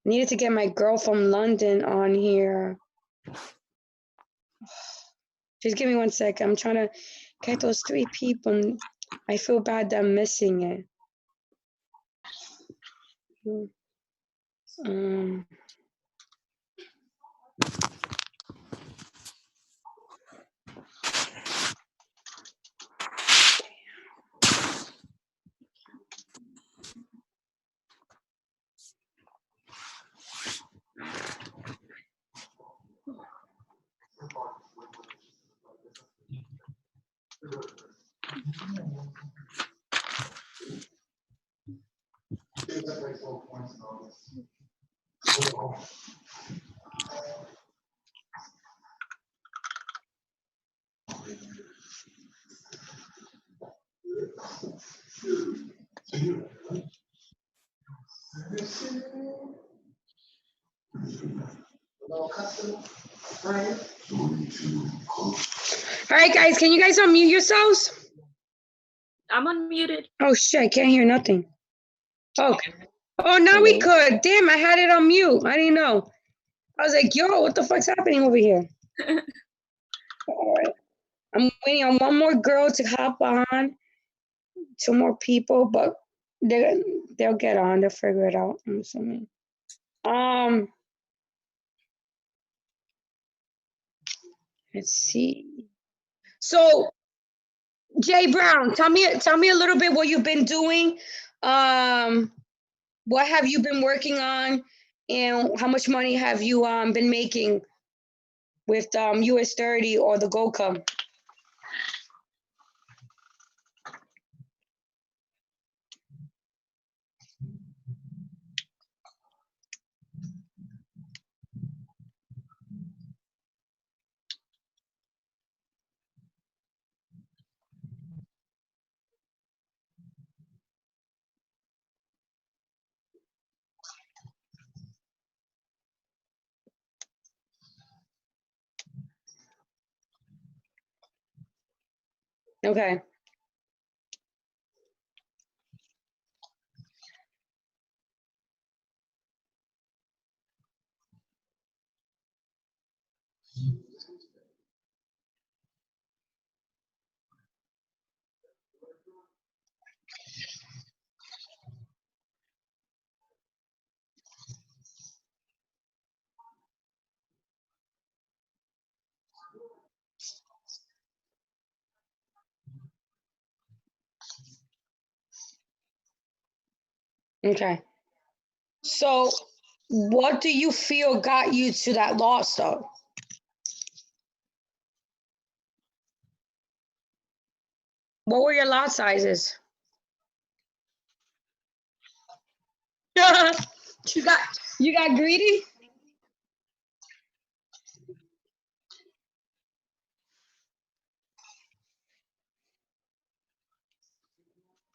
Needed to get my girl from London on here. Just give me 1 second. I'm trying to get those 3 people. I feel bad that I'm missing it. All right, guys, can you guys unmute yourselves? I'm unmuted. Oh, shit, I can't hear nothing. Okay. Oh, now we could. Damn, I had it on mute. I didn't know. I was like, yo, what the fuck's happening over here? All right. I'm waiting on one more girl to hop on. 2 more people, but they'll get on. They'll figure it out, I'm assuming. Let's see. So, Jay Brown, tell me a little bit what you've been doing. What have you been working on, and how much money have you been making with US 30 or the Gold Cup? Okay. Okay. So, what do you feel got you to that loss, though? What were your lot sizes? you got greedy?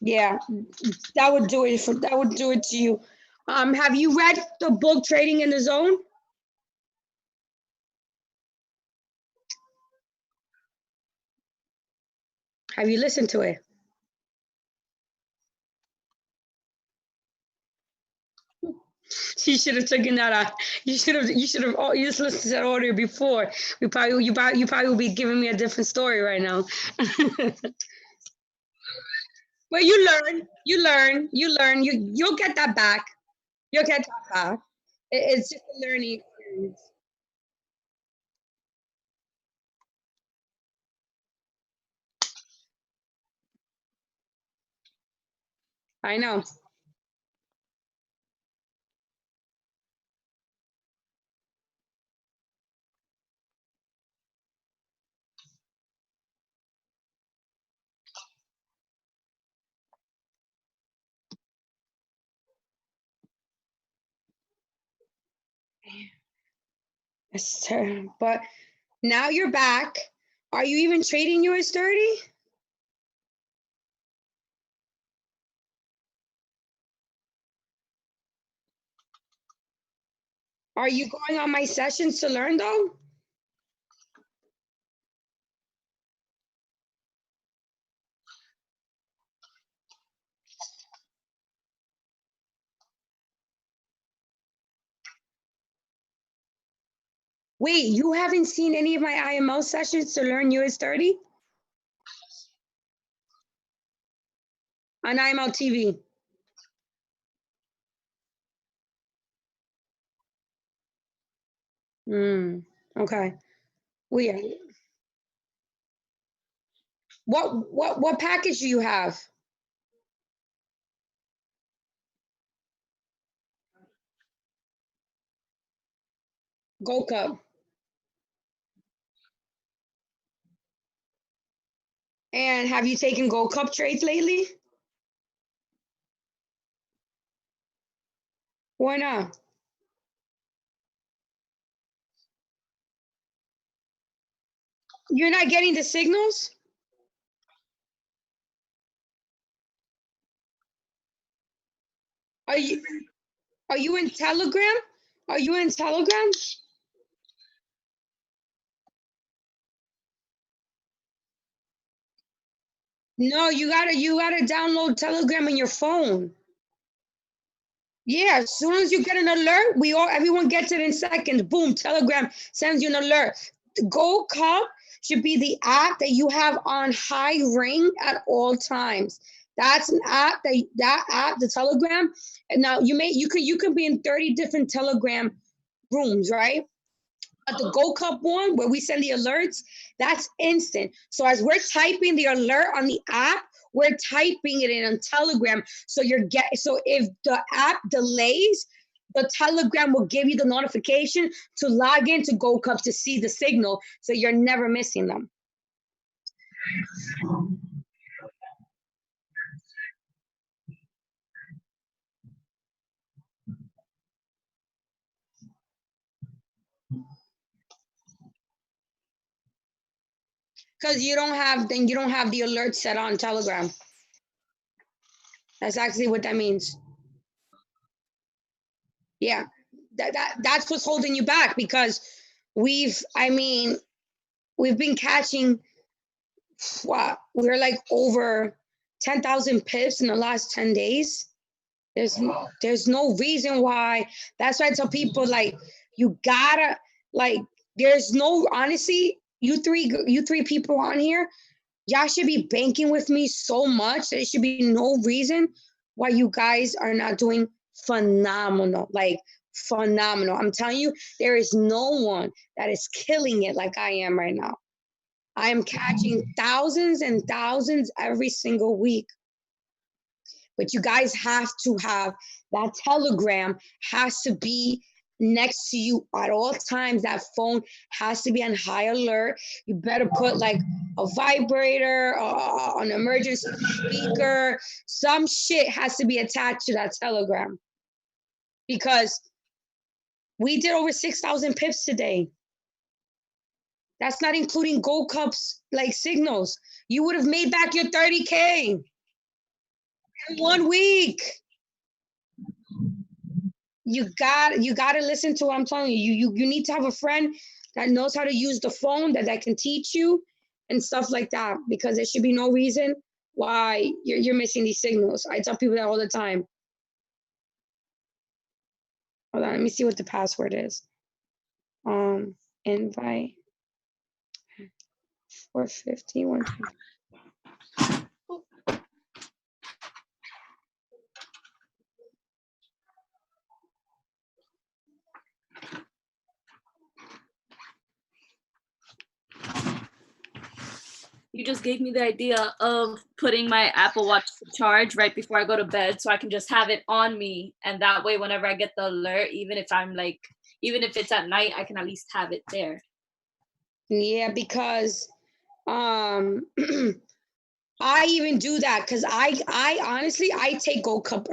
Yeah, that would do it. That would do it to you. Have you read the book Trading in the Zone? Have you listened to it? You should have taken that out. You should have. Oh, you just listened to that audio before. You probably will be giving me a different story right now. Well, you learn. You'll get that back. You'll get that back. It's just a learning experience. I know. Yes, sir. But now you're back. Are you even trading US 30? Are you going on my sessions to learn though? Wait, you haven't seen any of my IMO sessions to learn US30? On IMO TV. Okay. Weird. What package do you have? Gold Cup. And have you taken Gold Cup trades lately? Why not? You're not getting the signals? Are you in Telegram? Are you in Telegram? No, you gotta download Telegram on your phone. Yeah, as soon as you get an alert, everyone gets it in seconds. Boom, Telegram sends you an alert. The Gold Cup should be the app that you have on high ring at all times. That's an app that app, the Telegram. And now you could be in 30 different Telegram rooms, right? But the Gold Cup one, where we send the alerts, that's instant. So as we're typing the alert on the app, we're typing it in on Telegram. So if the app delays, the Telegram will give you the notification to log into Gold Cup to see the signal, so you're never missing them. Because you don't have the alert set on Telegram. That's actually what that means. Yeah, that's what's holding you back, because we've been catching what, we're like over 10,000 pips in the last 10 days. There's no reason why. That's why I tell people, like, you gotta, like, there's no, honestly, you three people on here, y'all should be banking with me so much. There should be no reason why you guys are not doing phenomenal. Like, phenomenal. I'm telling you, there is no one that is killing it like I am right now. I am catching thousands and thousands every single week. But you guys have to have that Telegram, has to be next to you at all times. That phone has to be on high alert. You better put like a vibrator, an emergency speaker, some shit has to be attached to that Telegram, because we did over 6,000 pips today. That's not including Gold Cups like signals. You would have made back your 30K in 1 week. You got to listen to what I'm telling you. You need to have a friend that knows how to use the phone, that can teach you and stuff like that, because there should be no reason why you're missing these signals. I tell people that all the time. Hold on, let me see what the password is. Invite 450. You just gave me the idea of putting my Apple Watch to charge right before I go to bed, so I can just have it on me, and that way whenever I get the alert, even if it's at night, I can at least have it there. Yeah, because I even do that, because I honestly, I take Gold Cup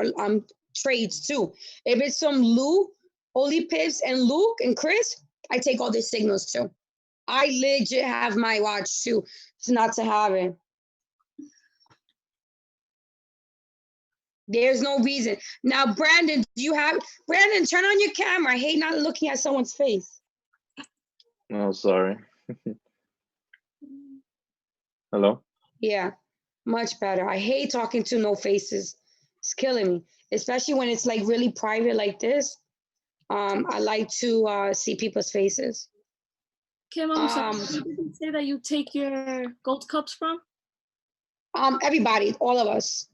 trades too. If it's some Lou, Holy Pips, and Luke and Chris, I take all their signals too. I legit have my watch too, not to have it. There's no reason. Now, Brandon, Brandon, turn on your camera. I hate not looking at someone's face. Oh, sorry. Hello? Yeah, much better. I hate talking to no faces. It's killing me, especially when it's like really private like this. I like to see people's faces. Kim, I'm sorry. Did you say that you take your gold cups from? Everybody, all of us,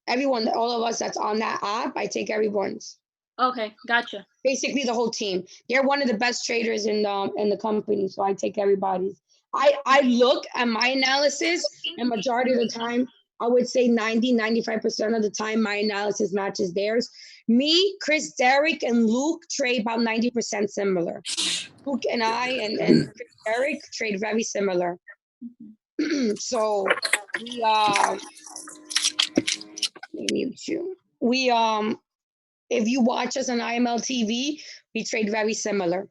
everyone, all of us that's on that app, I take everyone's. Okay, gotcha. Basically, the whole team. They're one of the best traders in the company, so I take everybody's. I look at my analysis, and majority of the time, I would say 95% of the time, my analysis matches theirs. Me, Chris, Derek, and Luke trade about 90% similar. Luke and I and Chris, Derek trade very similar. So we let me mute you. We if you watch us on IML TV, we trade very similar,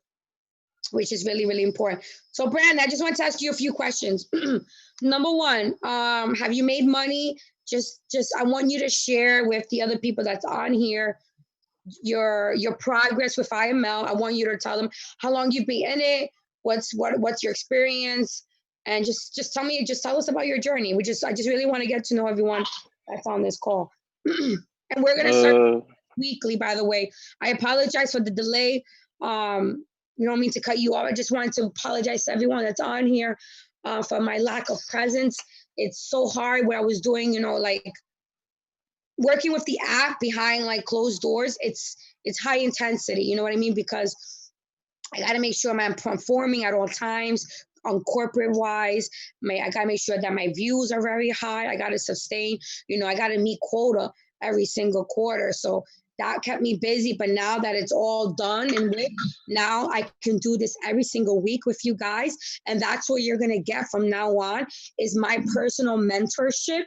which is really, really important. So Brandon, I just want to ask you a few questions. Number one, have you made money? Just I want you to share with the other people that's on here your progress with IML. I want you to tell them how long you've been in it, what's your experience, and just tell us about your journey. I just really want to get to know everyone that's on this call. And we're gonna start weekly, by the way. I apologize for the delay. You don't mean to cut you off. I just wanted to apologize to everyone that's on here for my lack of presence. It's so hard what I was doing, like working with the app behind like closed doors. It's high intensity, you know what I mean? Because I got to make sure I'm performing at all times on corporate wise. I got to make sure that my views are very high. I got to sustain, I got to meet quota every single quarter. So that kept me busy. But now that it's all done and with, now I can do this every single week with you guys. And that's what you're going to get from now on is my personal mentorship.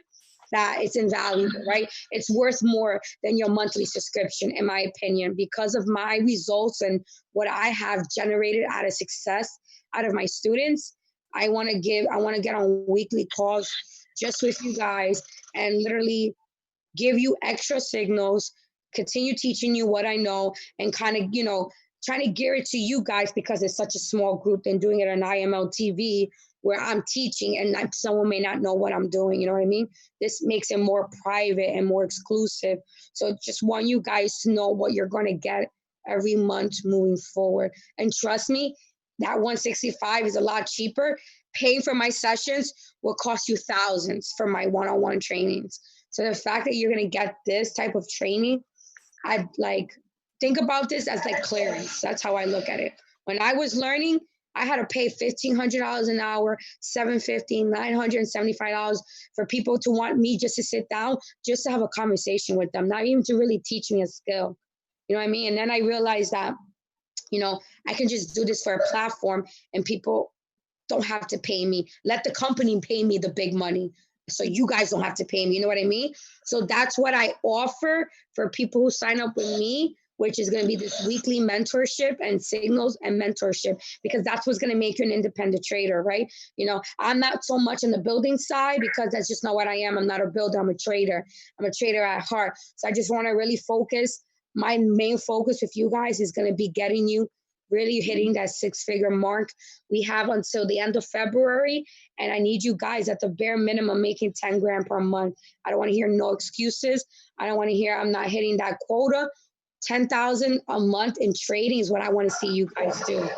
That it's invaluable, right? It's worth more than your monthly subscription, in my opinion, because of my results and what I have generated out of success out of my students. I want to get on weekly calls just with you guys and literally give you extra signals, continue teaching you what I know, and kind of, trying to gear it to you guys because it's such a small group than doing it on IML TV where I'm teaching and someone may not know what I'm doing. You know what I mean? This makes it more private and more exclusive. So just want you guys to know what you're going to get every month moving forward. And trust me, that $165 is a lot cheaper. Paying for my sessions will cost you thousands for my one-on-one trainings. So the fact that you're going to get this type of training, I'd like think about this as like clearance. That's how I look at it. When I was learning, I had to pay $1,500 an hour, $750, $975 for people to want me just to sit down, just to have a conversation with them, not even to really teach me a skill. You know what I mean? And then I realized that, I can just do this for a platform and people don't have to pay me. Let the company pay me the big money. So you guys don't have to pay me. You know what I mean? So that's what I offer for people who sign up with me, which is going to be this weekly mentorship and signals and mentorship, because that's what's going to make you an independent trader, right? I'm not so much on the building side because that's just not what I am. I'm not a builder. I'm a trader. I'm a trader at heart. So I just want to really focus. My main focus with you guys is going to be getting you really hitting that 6-figure mark. We have until the end of February, and I need you guys at the bare minimum making 10 grand per month. I don't want to hear no excuses. I don't want to hear I'm not hitting that quota. 10,000 a month in trading is what I want to see you guys do.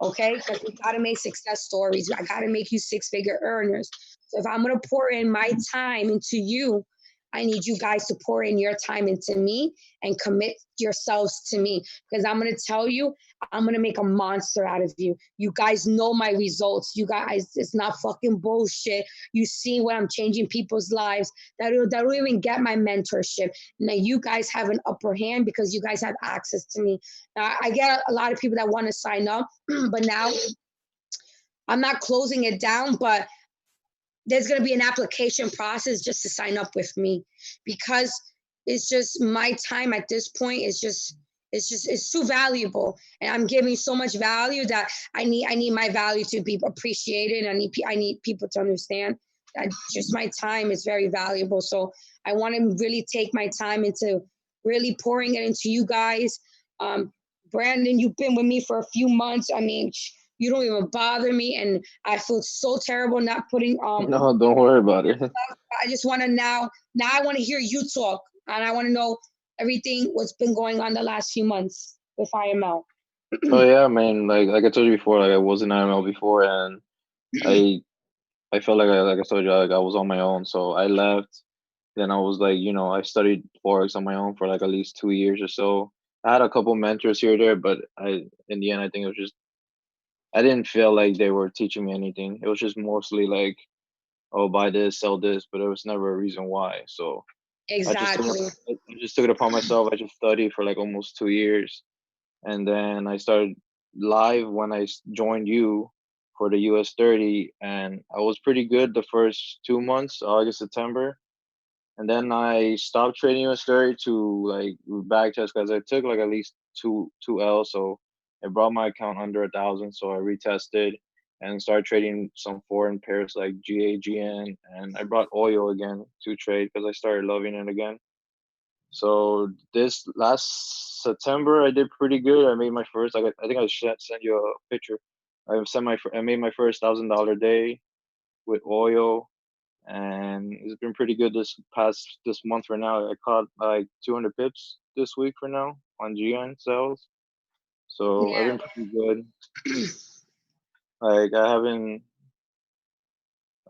Okay? Because we got to make success stories. I got to make you 6-figure earners. So if I'm going to pour in my time into you, I need you guys to pour in your time into me and commit yourselves to me, because I'm going to tell you, I'm going to make a monster out of you. You guys know my results. You guys, it's not fucking bullshit. You see what I'm changing people's lives that don't even get my mentorship. Now you guys have an upper hand because you guys have access to me. Now I get a lot of people that want to sign up, but now I'm not closing it down, but there's going to be an application process just to sign up with me, because it's just my time at this point is just, it's too valuable. And I'm giving so much value that I need my value to be appreciated. And I need people to understand that just my time is very valuable. So I want to really take my time into really pouring it into you guys. Brandon, you've been with me for a few months. I mean, you don't even bother me, and I feel so terrible not putting No, don't worry about it. I just want to now I want to hear you talk, and I want to know everything what's been going on the last few months with IML. Oh yeah, man. Like I told you before, like I was in IML before, and I I felt like I told you, like I was on my own. So I left. Then I was like, I studied Forex on my own for like at least 2 years or so. I had a couple mentors here or there, but in the end, I think it was just I didn't feel like they were teaching me anything. It was just mostly like, oh, buy this, sell this, but there was never a reason why. So Exactly. I just took it upon myself. I just studied for like almost 2 years, and then I started live when joined you for the US 30, and I was pretty good the first 2 months, August, September, and then I stopped trading US 30 to like back test because I took like at least two L, so it brought my account under 1,000. So I retested and started trading some foreign pairs like GAGN, and I brought oil again to trade because I started loving it again. So this last September, I did pretty good. I made my first. I think I sent you a picture. I made my first $1,000 day with oil, and it's been pretty good this month for now. I caught like 200 pips this week for now on GN sales. So I've Yeah. been pretty good. Like I haven't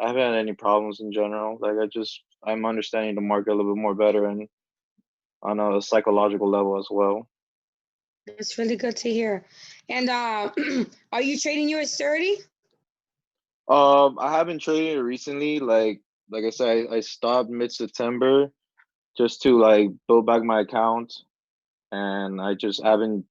had any problems in general. Like I'm understanding the market a little bit more better and on a psychological level as well. It's really good to hear. And are you trading US 30? I haven't traded recently. Like I said, I stopped mid-September just to like build back my account, and I just haven't,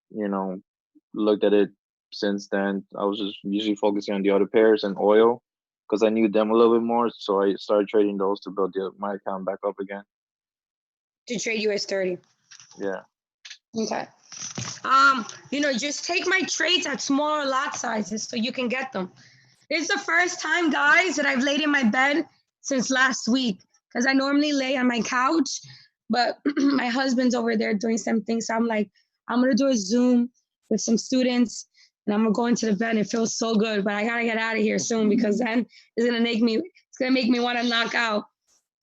looked at it since then. I was just usually focusing on the other pairs and oil because I knew them a little bit more. So I started trading those to build my account back up again. To trade US 30. Yeah. Okay. Just take my trades at smaller lot sizes so you can get them. It's the first time, guys, that I've laid in my bed since last week because I normally lay on my couch, but my husband's over there doing something. So I'm like, I'm gonna do a Zoom with some students and I'm gonna go into the bed. It feels so good, but I gotta get out of here soon because then it's gonna make me want to knock out.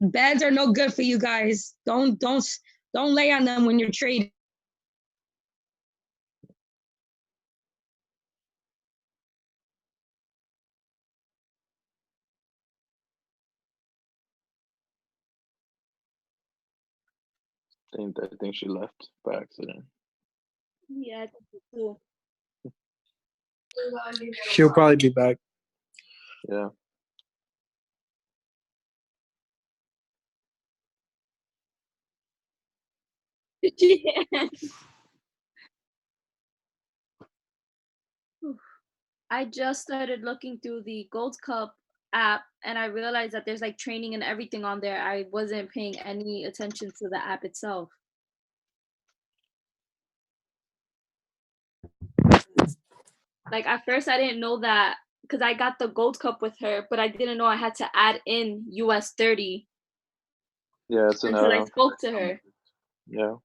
Beds are no good for you guys. Don't lay on them when you're trading. I think she left by accident. Yeah, I think so too. She'll probably be back. Yeah. Yeah. I just started looking through the Gold Cup app and I realized that there's like training and everything on there. I wasn't paying any attention to the app itself. Like at first I didn't know that because I got the Gold Cup with her, but I didn't know I had to add in US 30 Yeah, it's an until I spoke to her. Yeah.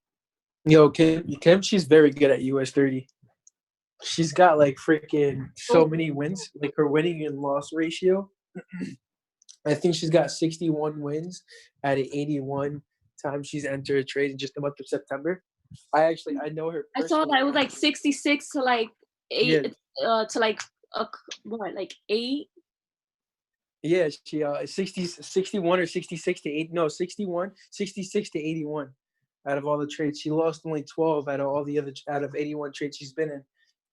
Yo, Kim, she's very good at US 30. She's got like freaking so many wins. Like her winning and loss ratio. I think she's got 61 wins at an 81 times she's entered a trade in just the month of September. I know her. I saw that it was like 66 to like 8 to like like 8. Yeah, she 61 or 66 to 8. No, 61, 66 to 81 out of all the trades. She lost only 12 out of all the other out of 81 trades she's been in.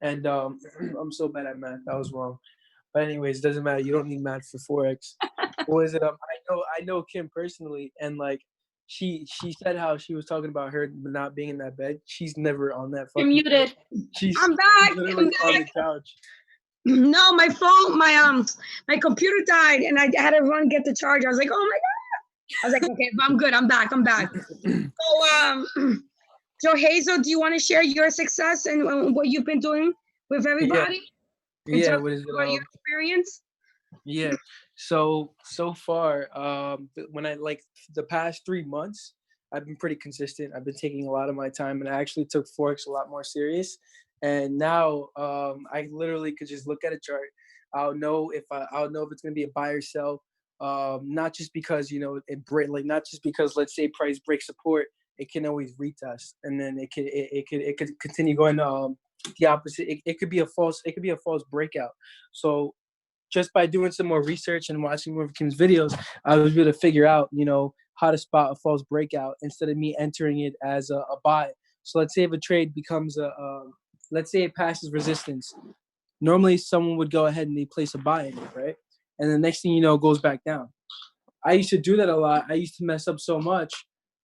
And I'm so bad at math. I was wrong. But anyways, doesn't matter. You don't need math for Forex. What is it? I know Kim personally, and like she said how she was talking about her not being in that bed. She's never on that You're fucking muted. bed. She's I'm back. literally on the couch. No, my phone, my computer died, and I had to run get the charger. I was like, oh my god! I was like, okay, I'm good. I'm back. So Hazel, do you want to share your success and what you've been doing with everybody? Yeah. What is it? About your experience? Yeah. So far, when I like the past 3 months, I've been pretty consistent. I've been taking a lot of my time, and I actually took Forex a lot more serious. And now, I literally could just look at a chart. I'll know if it's gonna be a buy or sell. Not just because not just because let's say price breaks support, it can always retest, and then it could continue going the opposite. It could be a false breakout. So just by doing some more research and watching more of Kim's videos, I was able to figure out, how to spot a false breakout instead of me entering it as a buy. So let's say if a trade becomes let's say it passes resistance. Normally someone would go ahead and they place a buy in it, right? And the next thing you know, it goes back down. I used to do that a lot. I used to mess up so much.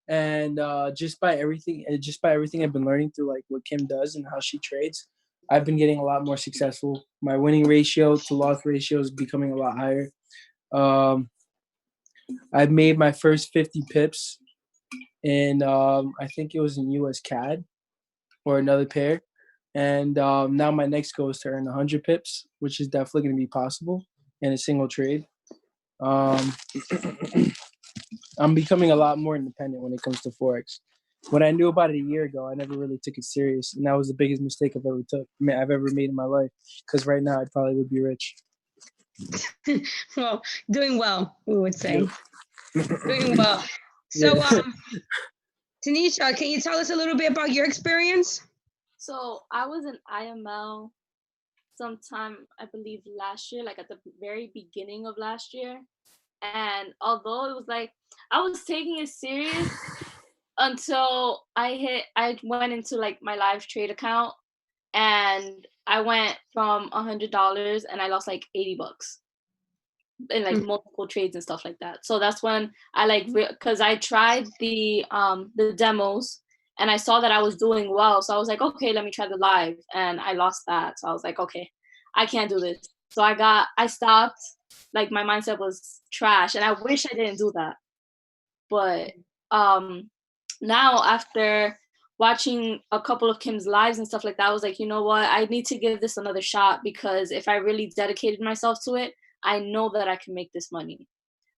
And just by everything I've been learning through like what Kim does and how she trades, I've been getting a lot more successful. My winning ratio to loss ratio is becoming a lot higher. I've made my first 50 pips in I think it was in US CAD or another pair. And now my next goal is to earn 100 pips, which is definitely going to be possible in a single trade. I'm becoming a lot more independent when it comes to Forex. When I knew about it a year ago, I never really took it serious. And that was the biggest mistake I've ever made in my life. Because right now, I probably would be rich. Well, doing well, we would say. Doing well. So, Tanisha, can you tell us a little bit about your experience? So I was in IML sometime, I believe, last year, like at the very beginning of last year. And although it was like, I was taking it serious until I went into like my live trade account and I went from $100 and I lost like $80 in like multiple trades and stuff like that. So that's when I cause I tried the demos and I saw that I was doing well. So I was like, okay, let me try the live, and I lost that. So I was like, okay, I can't do this. So I stopped. Like my mindset was trash and I wish I didn't do that. But now after watching a couple of Kim's lives and stuff like that, I was like, you know what? I need to give this another shot, because if I really dedicated myself to it, I know that I can make this money.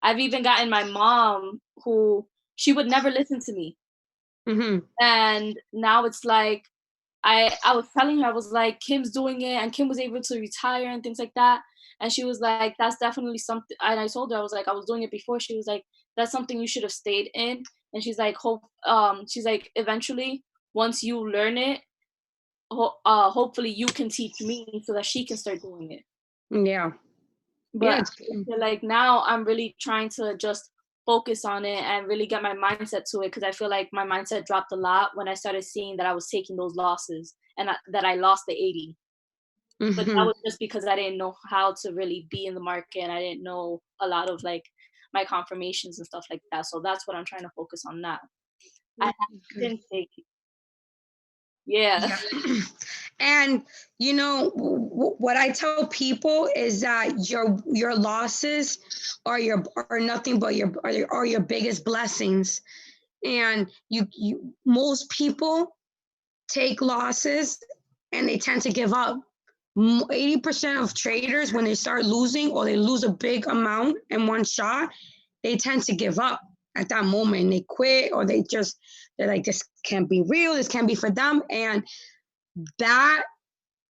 I've even gotten my mom, who she would never listen to me. Mm-hmm. And now it's like, I was telling her, I was like, Kim's doing it and Kim was able to retire and things like that. And she was like, that's definitely something. And I told her, I was like, I was doing it before. She was like, that's something you should have stayed in. And she's like, eventually, once you learn it, hopefully you can teach me so that she can start doing it. Yeah. But like now I'm really trying to just focus on it and really get my mindset to it, because I feel like my mindset dropped a lot when I started seeing that I was taking those losses and that I lost the 80. Mm-hmm. But that was just because I didn't know how to really be in the market, and I didn't know a lot of like my confirmations and stuff like that. So that's what I'm trying to focus on now. I didn't take it. Yeah. And what I tell people is that your losses are nothing but your biggest blessings. And you most people take losses and they tend to give up. 80% of traders, when they start losing or they lose a big amount in one shot, they tend to give up at that moment. They quit, or they're like, this can't be real, this can't be for them. And that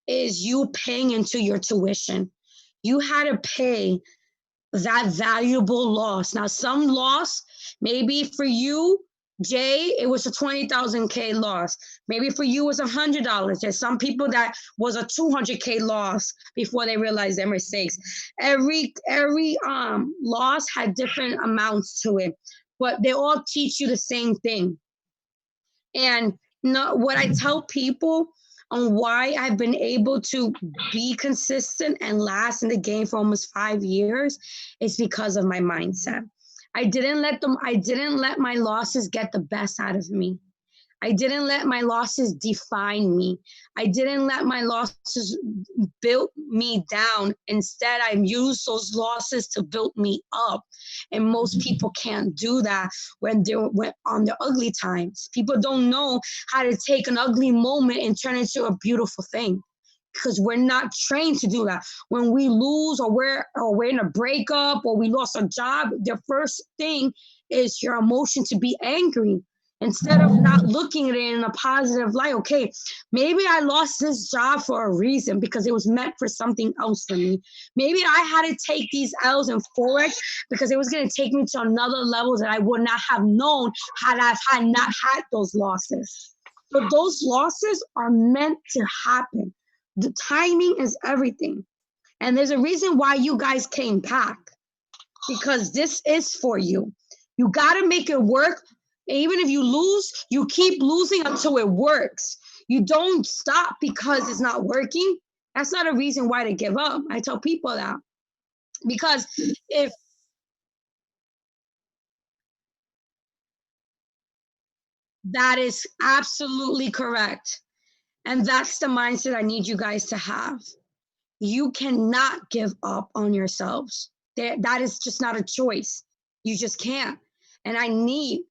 is you paying into your tuition. You had to pay that valuable loss. Now, some loss, maybe for you, Jay, it was a 20,000K loss. Maybe for you, it was $100. There's some people that was a 200K loss before they realized their mistakes. Every loss had different amounts to it, but they all teach you the same thing. And what I tell people on why I've been able to be consistent and last in the game for almost 5 years is because of my mindset. I didn't let my losses get the best out of me. I didn't let my losses define me. I didn't let my losses build me down. Instead, I used those losses to build me up. And most people can't do that when they're on the ugly times. People don't know how to take an ugly moment and turn it into a beautiful thing, because we're not trained to do that. When we lose, or we're in a breakup, or we lost a job, the first thing is your emotion to be angry, instead of not looking at it in a positive light. Okay, maybe I lost this job for a reason, because it was meant for something else for me. Maybe I had to take these L's in Forex because it was going to take me to another level that I would not have known had I not had those losses. But those losses are meant to happen. The timing is everything. And there's a reason why you guys came back, because this is for you. You got to make it work. Even if you lose, you keep losing until it works. You don't stop because it's not working. That's not a reason why to give up. I tell people that. Because if that is absolutely correct. And that's the mindset I need you guys to have. You cannot give up on yourselves. That is just not a choice. You just can't. And I need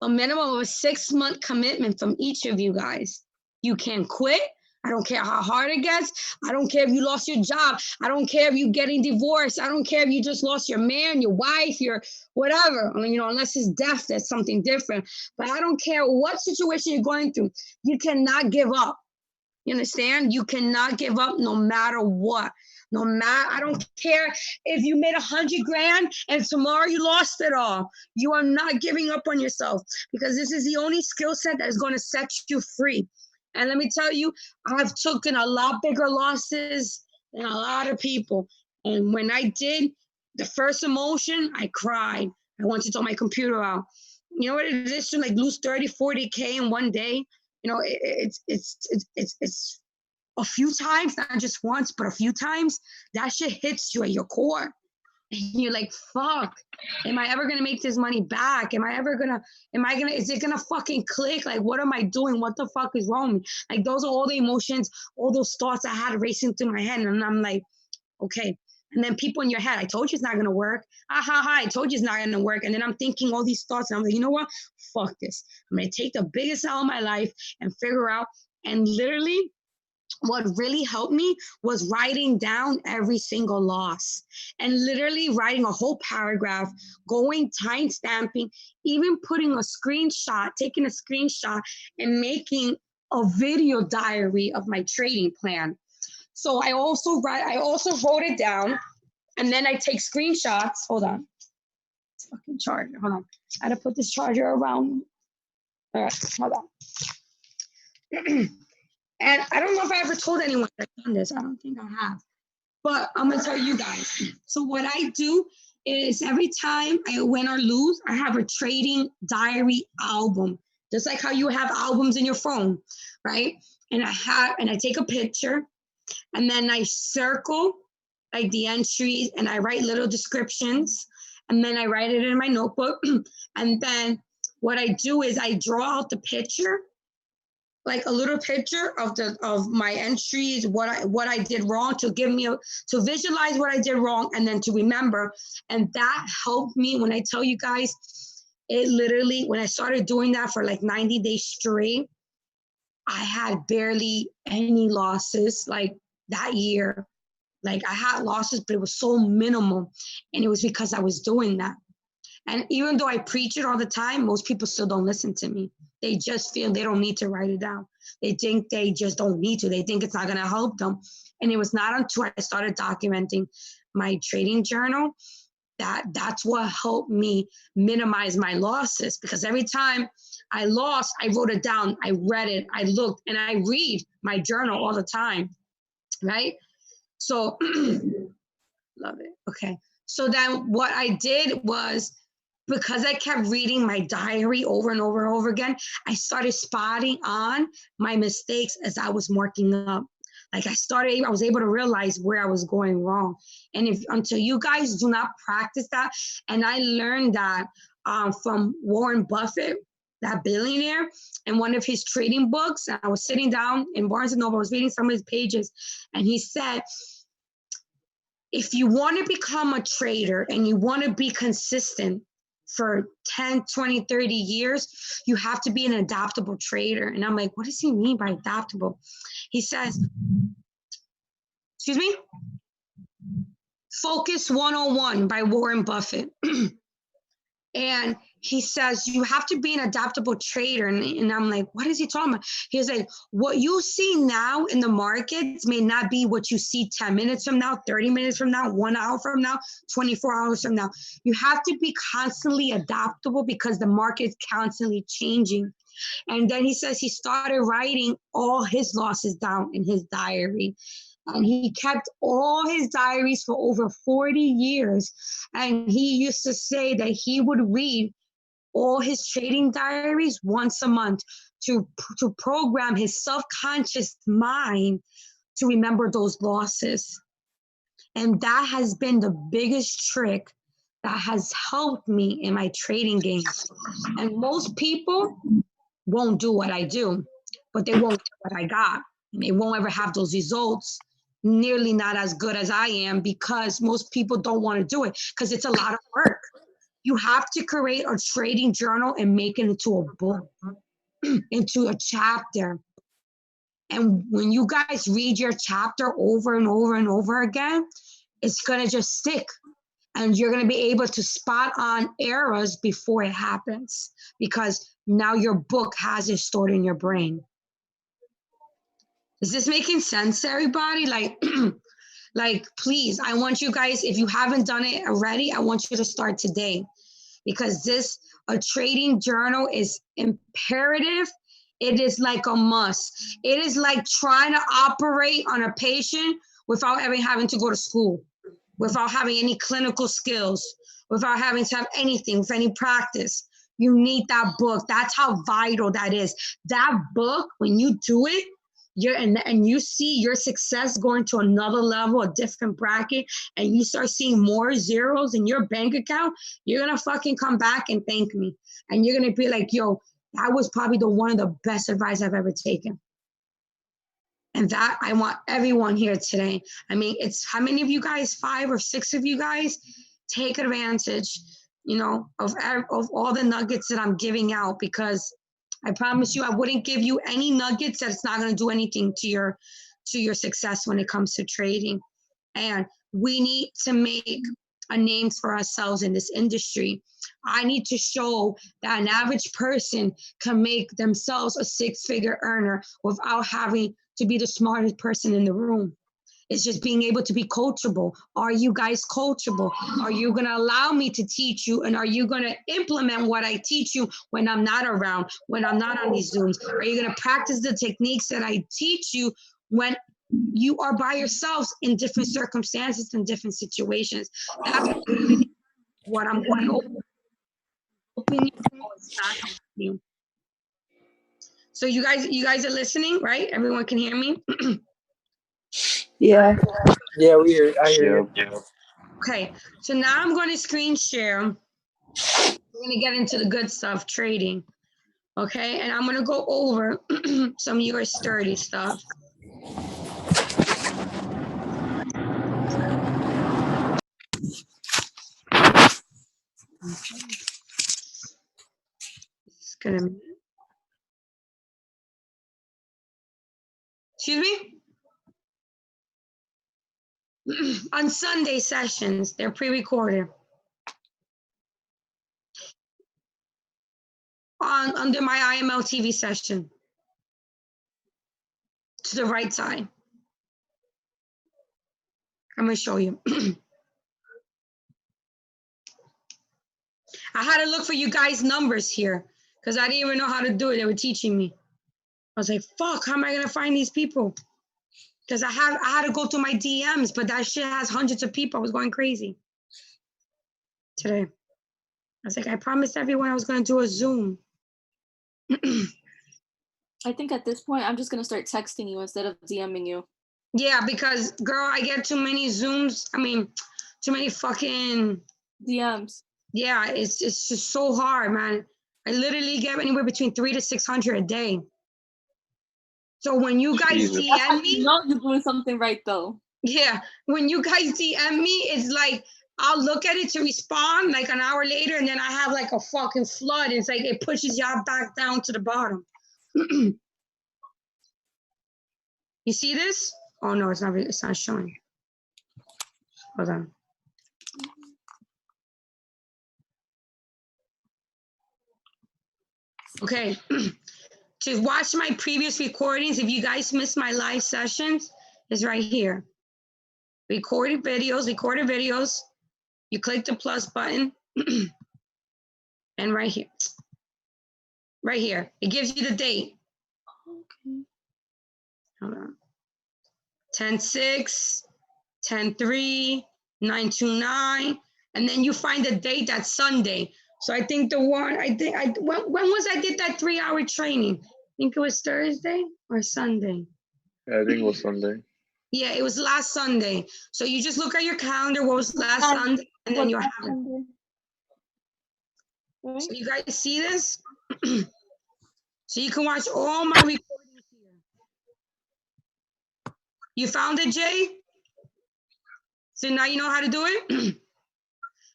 a minimum of a 6-month commitment from each of you guys. You can't quit. I don't care how hard it gets. I don't care if you lost your job. I don't care if you're getting divorced. I don't care if you just lost your man, your wife, your whatever. I mean, you know, unless it's death, that's something different. But I don't care what situation you're going through. You cannot give up. You understand? You cannot give up no matter what. No matter, I don't care if you made 100 grand and tomorrow you lost it all. You are not giving up on yourself, because this is the only skill set that is going to set you free. And let me tell you, I've taken a lot bigger losses than a lot of people. And when I did, the first emotion, I cried. I wanted to throw my computer out. You know what it is to like lose 30, 40K in one day? You know, it's a few times, not just once, but a few times, that shit hits you at your core. And you're like, fuck, am I ever going to make this money back? Is it going to fucking click? Like, what am I doing? What the fuck is wrong with me? Like, those are all the emotions, all those thoughts I had racing through my head. And I'm like, okay. And then people in your head, I told you it's not going to work. I told you it's not going to work. And then I'm thinking all these thoughts. And I'm like, you know what? Fuck this. I'm going to take the biggest L of my life and figure out. And literally, what really helped me was writing down every single loss and literally writing a whole paragraph, going time stamping, even putting a screenshot, taking a screenshot and making a video diary of my trading plan. So I also wrote it down, and then I take screenshots. Hold on. It's fucking charger. Hold on. I had to put this charger around. All right, hold on. And I don't know if I ever told anyone that I've done this. I don't think I have. But I'm going to tell you guys. So what I do is every time I win or lose, I have a trading diary album. Just like how you have albums in your phone, right? And I take a picture, and then I circle like the entries, and I write little descriptions, and then I write it in my notebook. And then what I do is I draw out the picture, like a little picture of my entries, what I did wrong, to visualize what I did wrong, and then to remember. And that helped me. When I tell you guys, it literally, when I started doing that for like 90 days straight, I had barely any losses like that year. Like I had losses, but it was so minimal. And it was because I was doing that. And even though I preach it all the time, most people still don't listen to me. They just feel they don't need to write it down. They think they just don't need to. They think it's not going to help them. And it was not until I started documenting my trading journal that's what helped me minimize my losses. Because every time I lost, I wrote it down. I read it. I looked, and I read my journal all the time, right? So, love it. Okay. So then what I did was, because I kept reading my diary over and over and over again, I started spotting on my mistakes as I was marking up. Like I was able to realize where I was going wrong. And until you guys do not practice that, and I learned that from Warren Buffett, that billionaire, in one of his trading books. And I was sitting down in Barnes & Noble, I was reading some of his pages, and he said, if you want to become a trader and you want to be consistent for 10, 20, 30 years, you have to be an adaptable trader. And I'm like, what does he mean by adaptable? He says, excuse me? Focus 101 by Warren Buffett. And he says, you have to be an adaptable trader. And I'm like, what is he talking about? He's like, what you see now in the markets may not be what you see 10 minutes from now, 30 minutes from now, 1 hour from now, 24 hours from now. You have to be constantly adaptable because the market is constantly changing. And then he says he started writing all his losses down in his diary. And he kept all his diaries for over 40 years. And he used to say that he would read all his trading diaries once a month to program his subconscious mind to remember those losses. And that has been the biggest trick that has helped me in my trading games. And most people won't do what I do, but they won't get what I got. And they won't ever have those results, nearly not as good as I am, because most people don't want to do it because it's a lot of work. You have to create a trading journal and make it into a book, into a chapter. And when you guys read your chapter over and over and over again, it's going to just stick. And you're going to be able to spot on errors before it happens, because now your book has it stored in your brain. Is this making sense to everybody? Like, please, I want you guys, if you haven't done it already, I want you to start today, because a trading journal is imperative. It is like a must. It is like trying to operate on a patient without ever having to go to school, without having any clinical skills, without having to have anything, with any practice. You need that book. That's how vital that is. That book, when you do it, and you see your success going to another level, a different bracket, and you start seeing more zeros in your bank account, you're going to fucking come back and thank me. And you're going to be like, yo, that was probably one of the best advice I've ever taken. And that I want everyone here today. I mean, it's how many of you guys, 5 or 6 of you guys, take advantage, of all the nuggets that I'm giving out, because I promise you, I wouldn't give you any nuggets that's not going to do anything to your success when it comes to trading. And we need to make a name for ourselves in this industry. I need to show that an average person can make themselves a 6-figure earner without having to be the smartest person in the room. It's just being able to be coachable. Are you guys coachable? Are you going to allow me to teach you? And are you going to implement what I teach you when I'm not around, when I'm not on these Zooms? Are you going to practice the techniques that I teach you when you are by yourselves in different circumstances and different situations? That's what I'm going to open you. So you guys are listening, right? Everyone can hear me? Yeah. Yeah, I hear you. Yeah. Okay, so now I'm going to screen share. We're going to get into the good stuff, trading. Okay, and I'm going to go over some of your sturdy stuff. It's gonna. Excuse me? On Sunday sessions, they're pre-recorded. Under my IML TV session. To the right side. I'm gonna show you. I had to look for you guys' numbers here because I didn't even know how to do it. They were teaching me. I was like, fuck, how am I gonna find these people? Because I had to go through my DMs, but that shit has hundreds of people. I was going crazy today. I was like, I promised everyone I was going to do a Zoom. I think at this point, I'm just going to start texting you instead of DMing you. Yeah, because, girl, I get too many Zooms. I mean, too many fucking... DMs. Yeah, it's just so hard, man. I literally get anywhere between 300 to 600 a day. So when you guys DM me... You know you're doing something right, though. Yeah, when you guys DM me, it's like, I'll look at it to respond like an hour later, and then I have like a fucking flood. It's like it pushes y'all back down to the bottom. You see this? Oh no, it's not showing. Hold on. Okay. To watch my previous recordings, if you guys missed my live sessions, is right here. Recorded videos. You click the plus button and right here. Right here. It gives you the date. Okay. Hold on. 10-6, 10-3, 9-2-9, and then you find the date that's Sunday. So I think the one, when was I did that 3-hour training? I think it was Thursday or Sunday. Yeah, I think it was Sunday. Yeah, it was last Sunday. So you just look at your calendar, what was last Sunday, and then you'll have it. Right? So you guys see this? So you can watch all my recordings here. You found it, Jay? So now you know how to do it?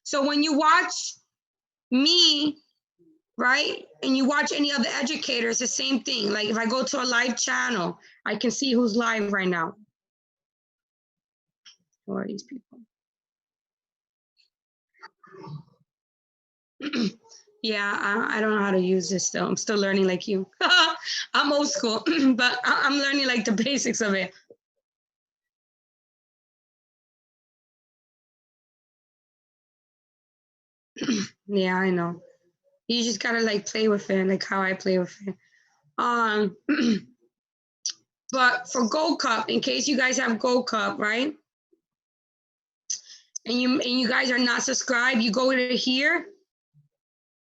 So when you watch me, right, and you watch any other educator, it's the same thing. Like if I go to a live channel, I can see who's live right now. Who are these people? Yeah, I don't know how to use this still. I'm still learning like you. I'm old school, but I'm learning like the basics of it. Yeah, I know. You just gotta like play with it, like how I play with it. But for Gold Cup, in case you guys have Gold Cup, right? And you guys are not subscribed, you go to here.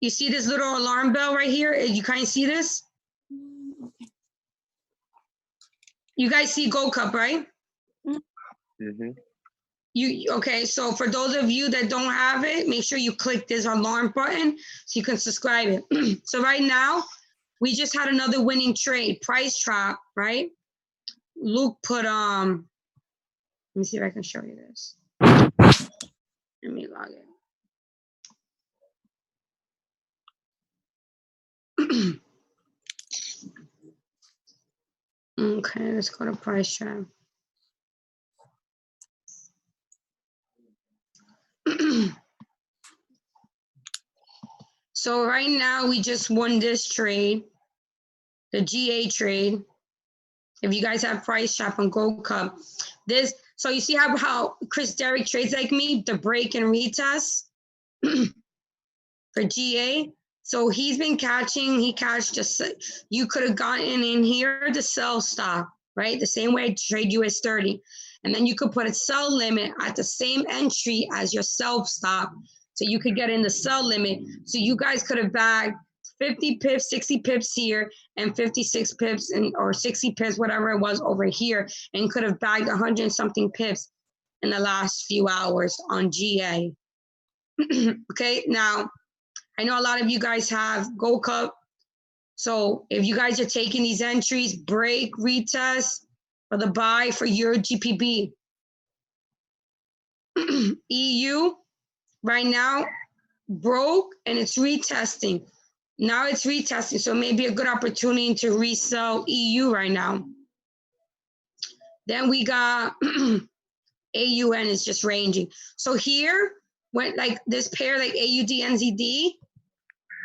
You see this little alarm bell right here? You kind of see this? You guys see Gold Cup, right? Mm-hmm. Okay, so for those of you that don't have it, make sure you click this alarm button so you can subscribe it. So right now, we just had another winning trade, price trap, right? Luke put, let me see if I can show you this. Let me log in. Okay, let's go to price trap. So right now we just won this trade, the GA trade. If you guys have price trap on Gold Cup, this, so you see how Chris Derrick trades like me, the break and retest for GA. So he's been catching, he catched you could have gotten in here to sell stop, right? The same way I trade US 30. And then you could put a sell limit at the same entry as your self stop. So you could get in the sell limit. So you guys could have bagged 50 pips, 60 pips here, and 56 pips or 60 pips, whatever it was over here, and could have bagged 100 and something pips in the last few hours on GA. Okay, now I know a lot of you guys have Gold Cup. So if you guys are taking these entries, break, retest, for the buy for Euro GPB. EU right now broke and it's retesting. Now it's retesting, so maybe a good opportunity to resell EU right now. Then we got AUN is just ranging. So here, when like this pair like AUD, NZD,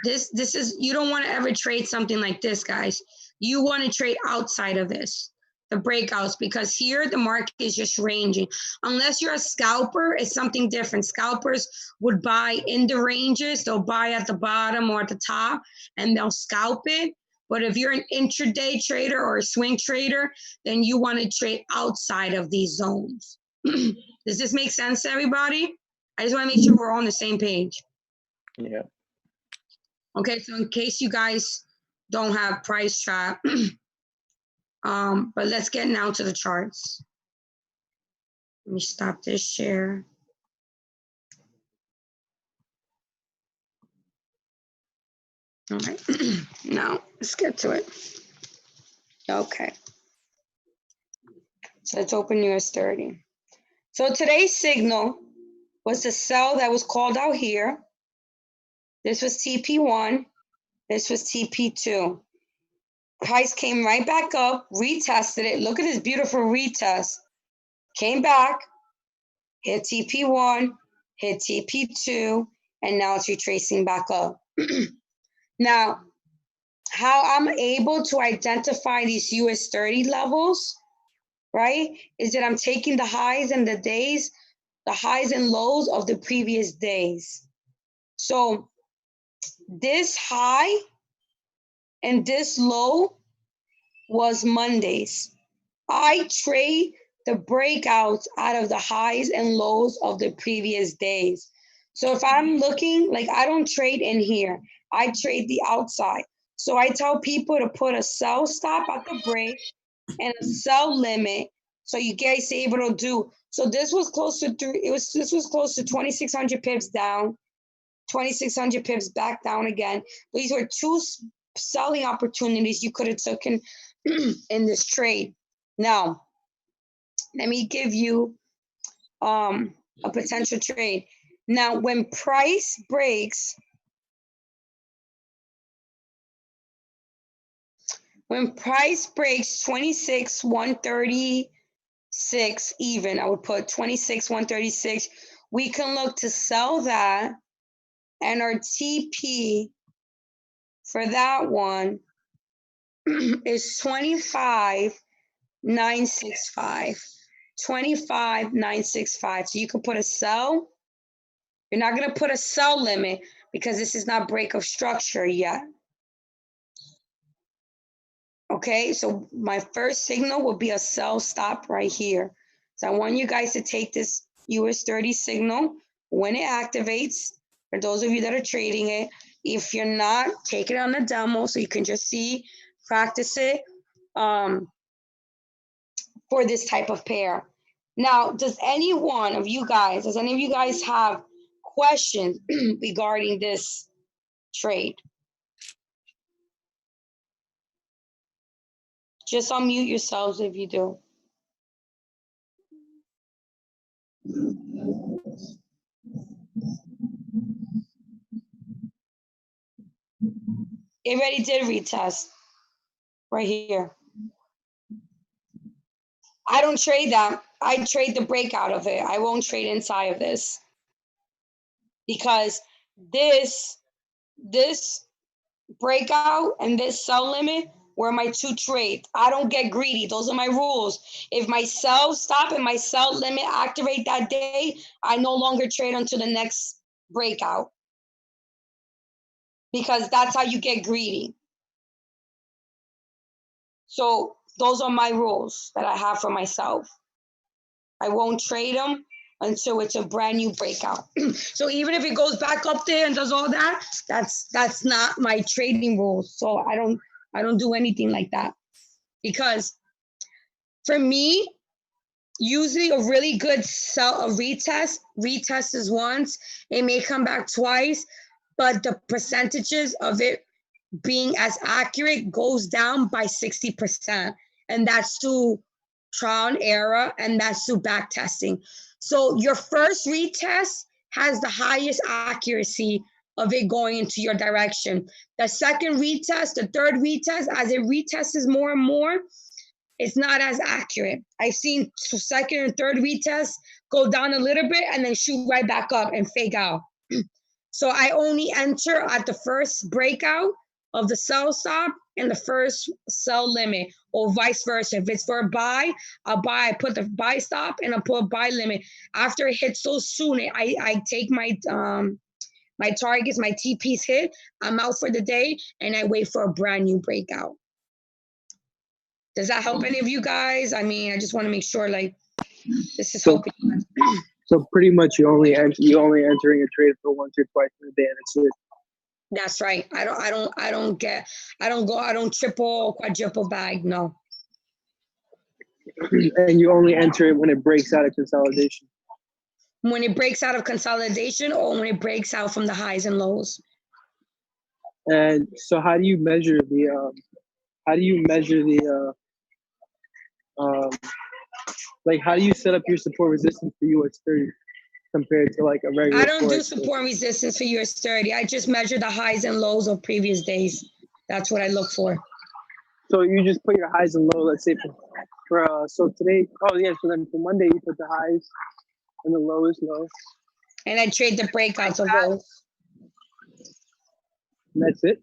this is, you don't want to ever trade something like this, guys. You want to trade outside of this, the breakouts, because here the market is just ranging. Unless you're a scalper, it's something different. Scalpers would buy in the ranges, they'll buy at the bottom or at the top, and they'll scalp it. But if you're an intraday trader or a swing trader, then you want to trade outside of these zones. Does this make sense to everybody? I just want to make sure we're all on the same page. Yeah. Okay, so in case you guys don't have price trap, but let's get now to the charts. Let me stop this share. All right, now let's get to it. Okay, so let's open US 30. So today's signal was the sell that was called out here. This was TP1, this was TP2. Price came right back up, retested it. Look at this beautiful retest. Came back, hit TP1, hit TP2, and now it's retracing back up. Now, how I'm able to identify these US 30 levels, right, is that I'm taking the highs and the days, the highs and lows of the previous days. So this high and this low was Mondays. I trade the breakouts out of the highs and lows of the previous days. So if I'm looking, like I don't trade in here, I trade the outside. So I tell people to put a sell stop at the break and a sell limit. So you guys able to do. So this was close to this was close to 2,600 pips down, 2,600 pips back down again. These were two selling opportunities you could have taken in this trade. Now, let me give you a potential trade. Now, when price breaks, when price breaks 26,136 even, I would put 26,136. We can look to sell that, and our TP for that one is 25,965. 25,965. So you can put a sell. You're not going to put a sell limit because this is not break of structure yet. Okay, so my first signal will be a sell stop right here. So I want you guys to take this US 30 signal when it activates. For those of you that are trading it, if you're not, take it on the demo so you can just see, practice it for this type of pair. Now, does any of you guys have questions regarding this trade? Just unmute yourselves if you do. It already did retest right here. I don't trade that. I trade the breakout of it. I won't trade inside of this because this breakout and this sell limit were my two trades. I don't get greedy. Those are my rules. If my sell stop and my sell limit activate that day, I no longer trade until the next breakout because that's how you get greedy. So those are my rules that I have for myself. I won't trade them until it's a brand new breakout. So even if it goes back up there and does all that, that's not my trading rules. So I don't do anything like that. Because for me, usually a really good retest is once, it may come back twice, but the percentages of it being as accurate goes down by 60%. And that's through trial and error, and that's through back testing. So your first retest has the highest accuracy of it going into your direction. The second retest, the third retest, as it retests more and more, it's not as accurate. I've seen second and third retests go down a little bit and then shoot right back up and fake out. So I only enter at the first breakout of the sell stop and the first sell limit, or vice versa. If it's for a buy, I'll buy. I put the buy stop and I put a buy limit. After it hits so soon, I take my my targets, my TPs hit. I'm out for the day, and I wait for a brand new breakout. Does that help any of you guys? I mean, I just want to make sure like this is helping. So pretty much you only entering a trade for once or twice in a day, and it's it. That's right. I don't triple, quadruple bag. No. And you only enter it when it breaks out of consolidation. When it breaks out of consolidation, or when it breaks out from the highs and lows. And so, how do you measure the? Like, how do you set up your support resistance for US 30 compared to like a regular? I don't do support and resistance for US 30. I just measure the highs and lows of previous days. That's what I look for. So you just put your highs and lows. Let's say so today. Oh yeah. So then for Monday you put the highs and the lows low. And I trade the breakouts of those. And that's it.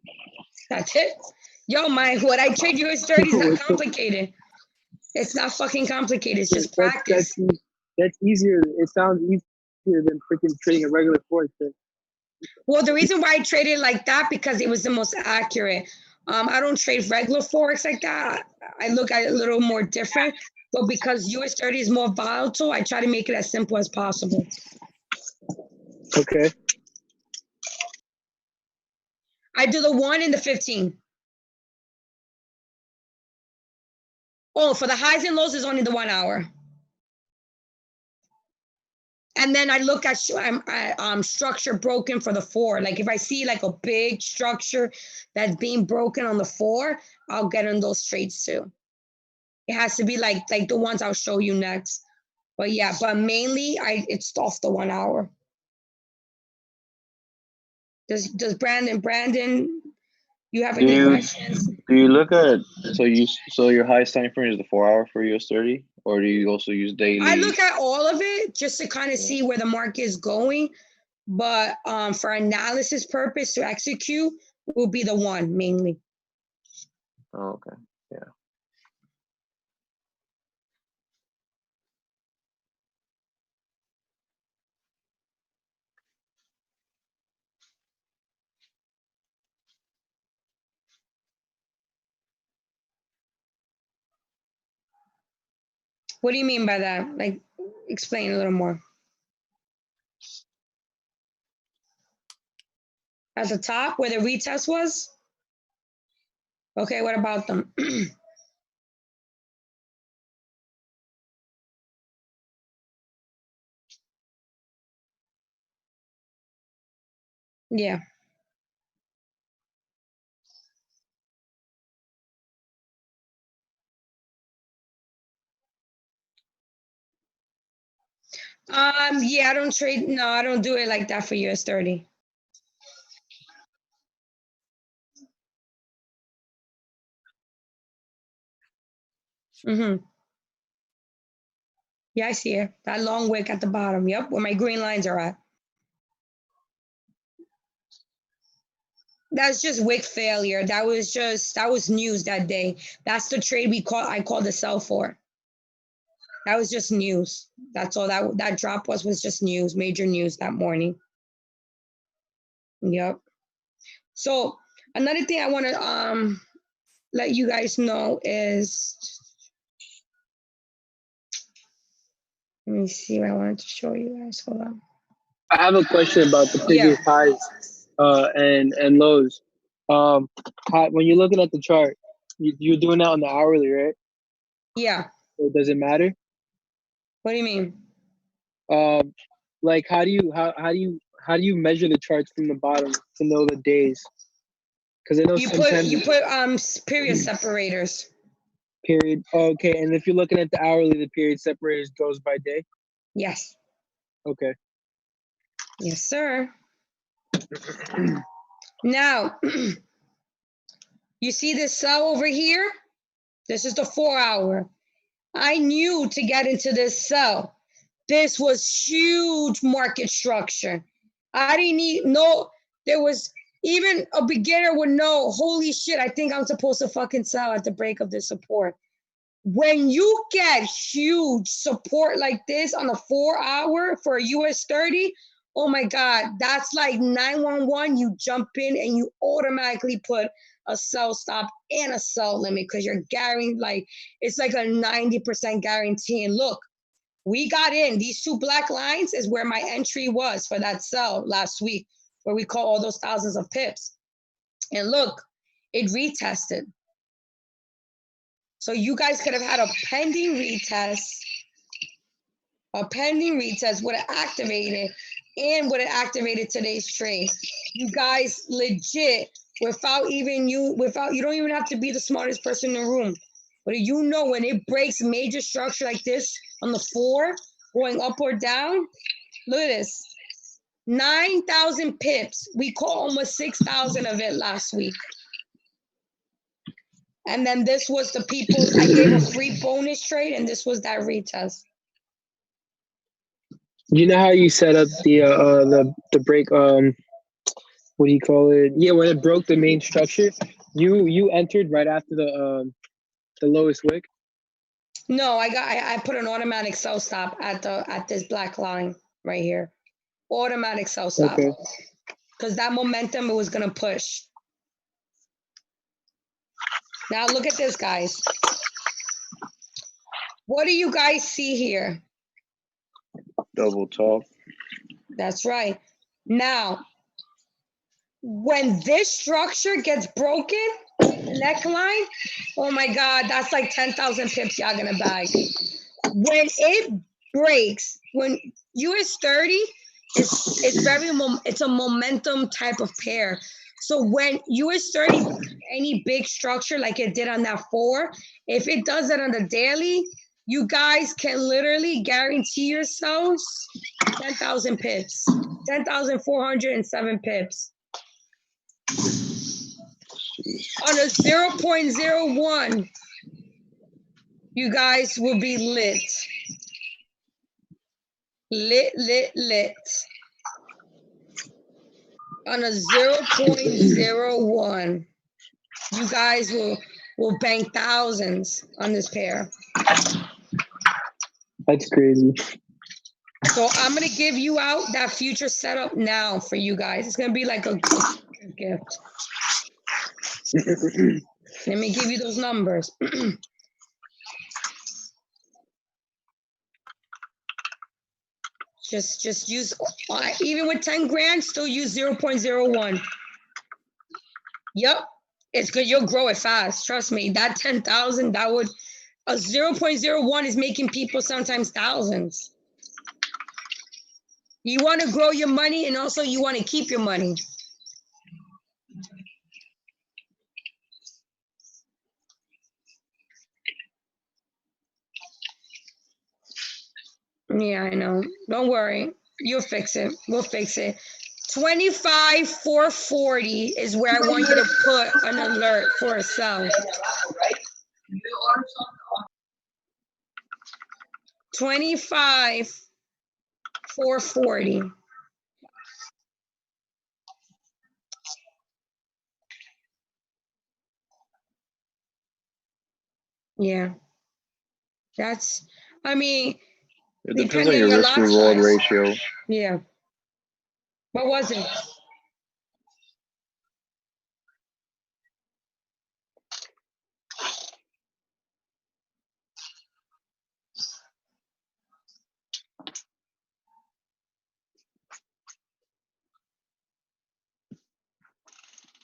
That's it. Yo, what I trade US 30 is not complicated. It's not fucking complicated. It's just practice. That's easier. It sounds easier than freaking trading a regular Forex. Well, the reason why I traded like that, because it was the most accurate. I don't trade regular Forex like that. I look at it a little more different. But because US 30 is more volatile, I try to make it as simple as possible. Okay. I do the 1 and the 15. Oh, for the highs and lows is only the 1 hour. And then I look at structure broken for the 4. Like if I see like a big structure that's being broken on the 4, I'll get in those trades too. It has to be like the ones I'll show you next. But yeah, but mainly it's off the 1 hour. Does Brandon, you have any questions? Do you look at so your highest time frame is the 4 hour for US 30, or do you also use daily? I look at all of it just to kind of see where the market is going, but for analysis purpose to execute will be the 1 mainly. Oh, okay. Yeah. What do you mean by that? Like, explain a little more. At the top where the retest was? Okay, what about them? Yeah. Yeah, I don't trade. No, I don't do it like that for US 30. Mm-hmm. Yeah, I see it. That long wick at the bottom. Yep, where my green lines are at. That's just wick failure. That was news that day. That's the trade I called the sell for. That was just news. That's all that drop was just news, major news that morning. Yep. So another thing I want to let you guys know is, let me see what I wanted to show you guys. Hold on. I have a question about the previous highs and lows. When you're looking at the chart, you're doing that on the hourly, right? Yeah. So does it matter? What do you mean? Like how do you measure the charts from the bottom to know the days? Because I know you sometimes put period separators. Period. Okay, and if you're looking at the hourly, the period separators goes by day? Yes. Okay. Yes, sir. Now, you see this sell over here? This is the 4 hour. I knew to get into this sell. This was huge market structure. I didn't need there was even a beginner would know, holy shit, I think I'm supposed to fucking sell at the break of this support. When you get huge support like this on a 4 hour for a US 30, oh my God, that's like 911. You jump in and you automatically put a sell stop and a sell limit because you're guaranteed, like, it's like a 90% guarantee. And look, we got in. These 2 black lines is where my entry was for that sell last week, where we call all those thousands of pips. And look, it retested. So you guys could have had a pending retest would have activated and would have activated today's trade. You guys legit, you don't even have to be the smartest person in the room. But you know when it breaks major structure like this on the 4, going up or down, look at this. 9,000 pips. We caught almost 6,000 of it last week. And then this was the people, I gave a free bonus trade, and this was that retest. You know how you set up the break, what do you call it? Yeah, when it broke the main structure, you entered right after the lowest wick? No, I put an automatic sell stop at this black line right here. Automatic sell stop. Okay. Because that momentum, it was gonna push. Now look at this, guys. What do you guys see here? Double top. That's right. Now, when this structure gets broken, neckline, oh my God, that's like 10,000 pips y'all gonna bag. When it breaks, when US 30, it's a momentum type of pair. So when US 30, any big structure like it did on that 4, if it does it on the daily, you guys can literally guarantee yourselves 10,000 pips, 10,407 pips. On a 0.01, you guys will be lit. Lit. On a 0.01, you guys will bank thousands on this pair. That's crazy. So I'm gonna give you out that future setup now for you guys. It's gonna be like a gift. Let me give you those numbers. Just use, even with 10 grand, still use 0.01. Yep, it's good. You'll grow it fast. Trust me. That 10,000, that would, a 0.01 is making people sometimes thousands. You want to grow your money, and also you want to keep your money. Yeah, I know. Don't worry. You'll fix it. We'll fix it. 25,440 is where I want you to put an alert for a sell. 25,440. Yeah. That's, I mean, It depends on your risk reward ratio. Yeah. What was it?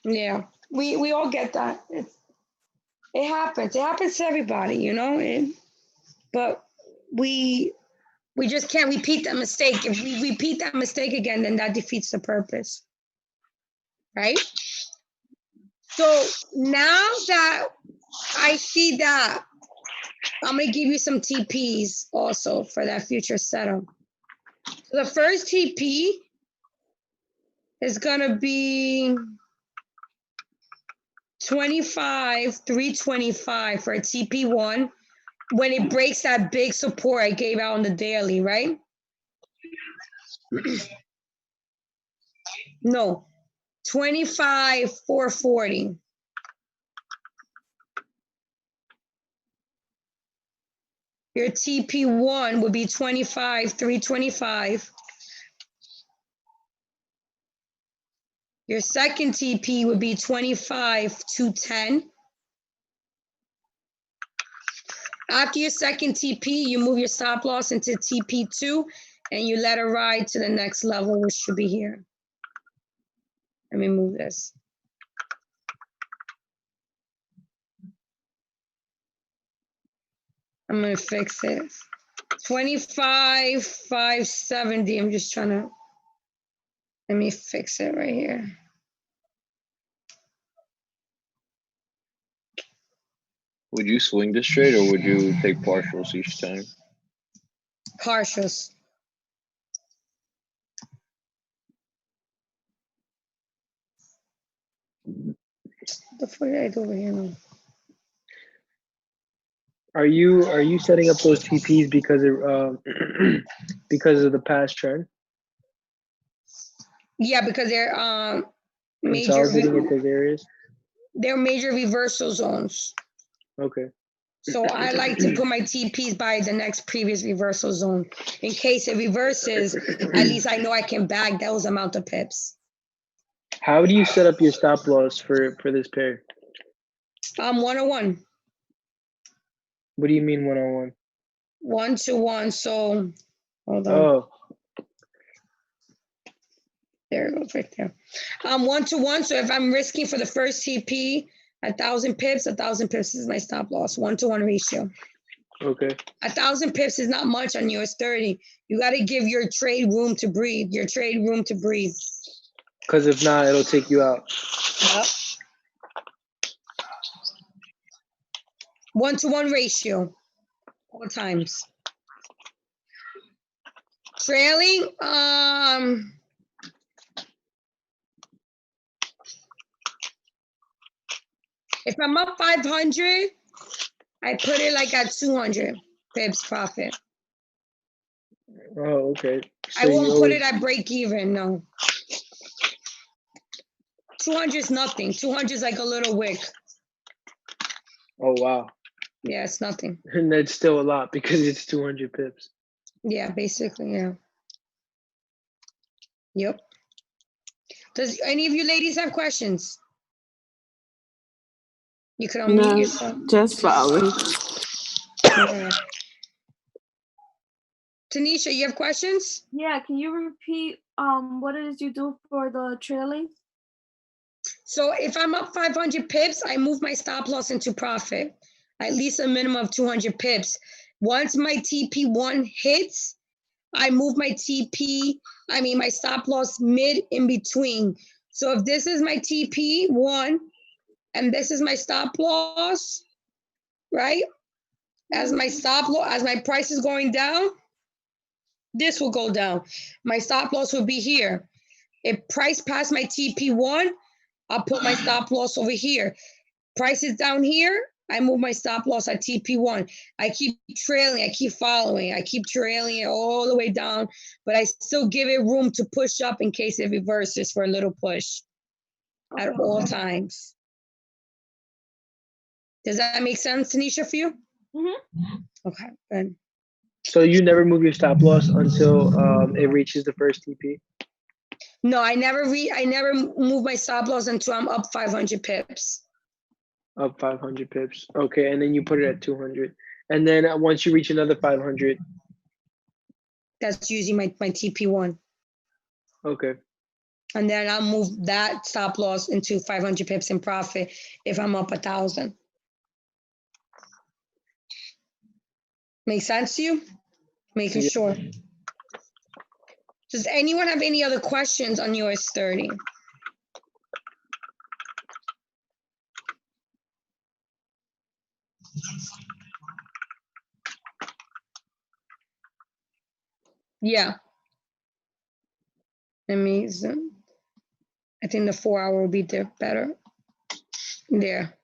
Yeah, we all get that. It happens. It happens to everybody, you know. But we just can't repeat that mistake. If we repeat that mistake again, then that defeats the purpose, right? So now that I see that, I'm gonna give you some TPs also for that future setup. So the first TP is gonna be 25,325 for a TP1 when it breaks that big support I gave out on the daily, right? No, 25,440. Your TP1 would be 25,325. Your second TP would be 25,210. After your second TP, you move your stop loss into TP2 and you let it ride to the next level, which should be here. Let me move this. I'm gonna fix it. 25,570. I'm just trying to, let me fix it right here. Would you swing this trade or would you take partials each time? Partials. The fuck did I do over here now? Are you setting up those TPs because of the past trend? Yeah, because they're Consolidating at those areas. They're major reversal zones. Okay. So I like to put my TPs by the next previous reversal zone. In case it reverses, at least I know I can bag those amount of pips. How do you set up your stop loss for this pair? 101. What do you mean 101? 1 to 1. So hold on. Oh, There it goes right there. 1 to 1. So if I'm risking for the first TP 1,000 pips, 1,000 pips is my stop loss. 1 to 1 ratio. okay. 1,000 pips is not much on US 30. You got to give your trade room to breathe. Your trade room to breathe. Because if not, it'll take you out. Yep. 1 to 1 ratio. All times. Trailing, if I'm up 500, I put it like at 200 pips profit. Oh, okay. So I won't put it at break even, no. 200 is nothing. 200 is like a little wick. Oh, wow. Yeah, it's nothing. And that's still a lot because it's 200 pips. Yeah, basically, yeah. Yep. Does any of you ladies have questions? You could unmute yourself. Just following. Yeah. Tanisha, you have questions? Yeah, can you repeat what it is you do for the trailing? So if I'm up 500 pips, I move my stop loss into profit, at least a minimum of 200 pips. Once my TP1 hits, I move my my stop loss mid in between. So if this is my TP1 and this is my stop loss, right? As my stop loss, as my price is going down, this will go down. My stop loss will be here. If price past my TP1, I'll put my stop loss over here. Price is down here, I move my stop loss at TP1. I keep trailing, I keep following, I keep trailing it all the way down, but I still give it room to push up in case it reverses for a little push at all times. Does that make sense, Tanisha, for you? Mm-hmm. Okay, good. So you never move your stop loss until it reaches the first TP? No, I never move my stop loss until I'm up 500 pips. Up 500 pips. Okay, and then you put it at 200. And then once you reach another 500. That's usually my TP1. Okay. And then I'll move that stop loss into 500 pips in profit if I'm up 1,000. Make sense to you? Making sure. Does anyone have any other questions on US 30? Yeah. Amazing. I think the 4 hour will be there better. There.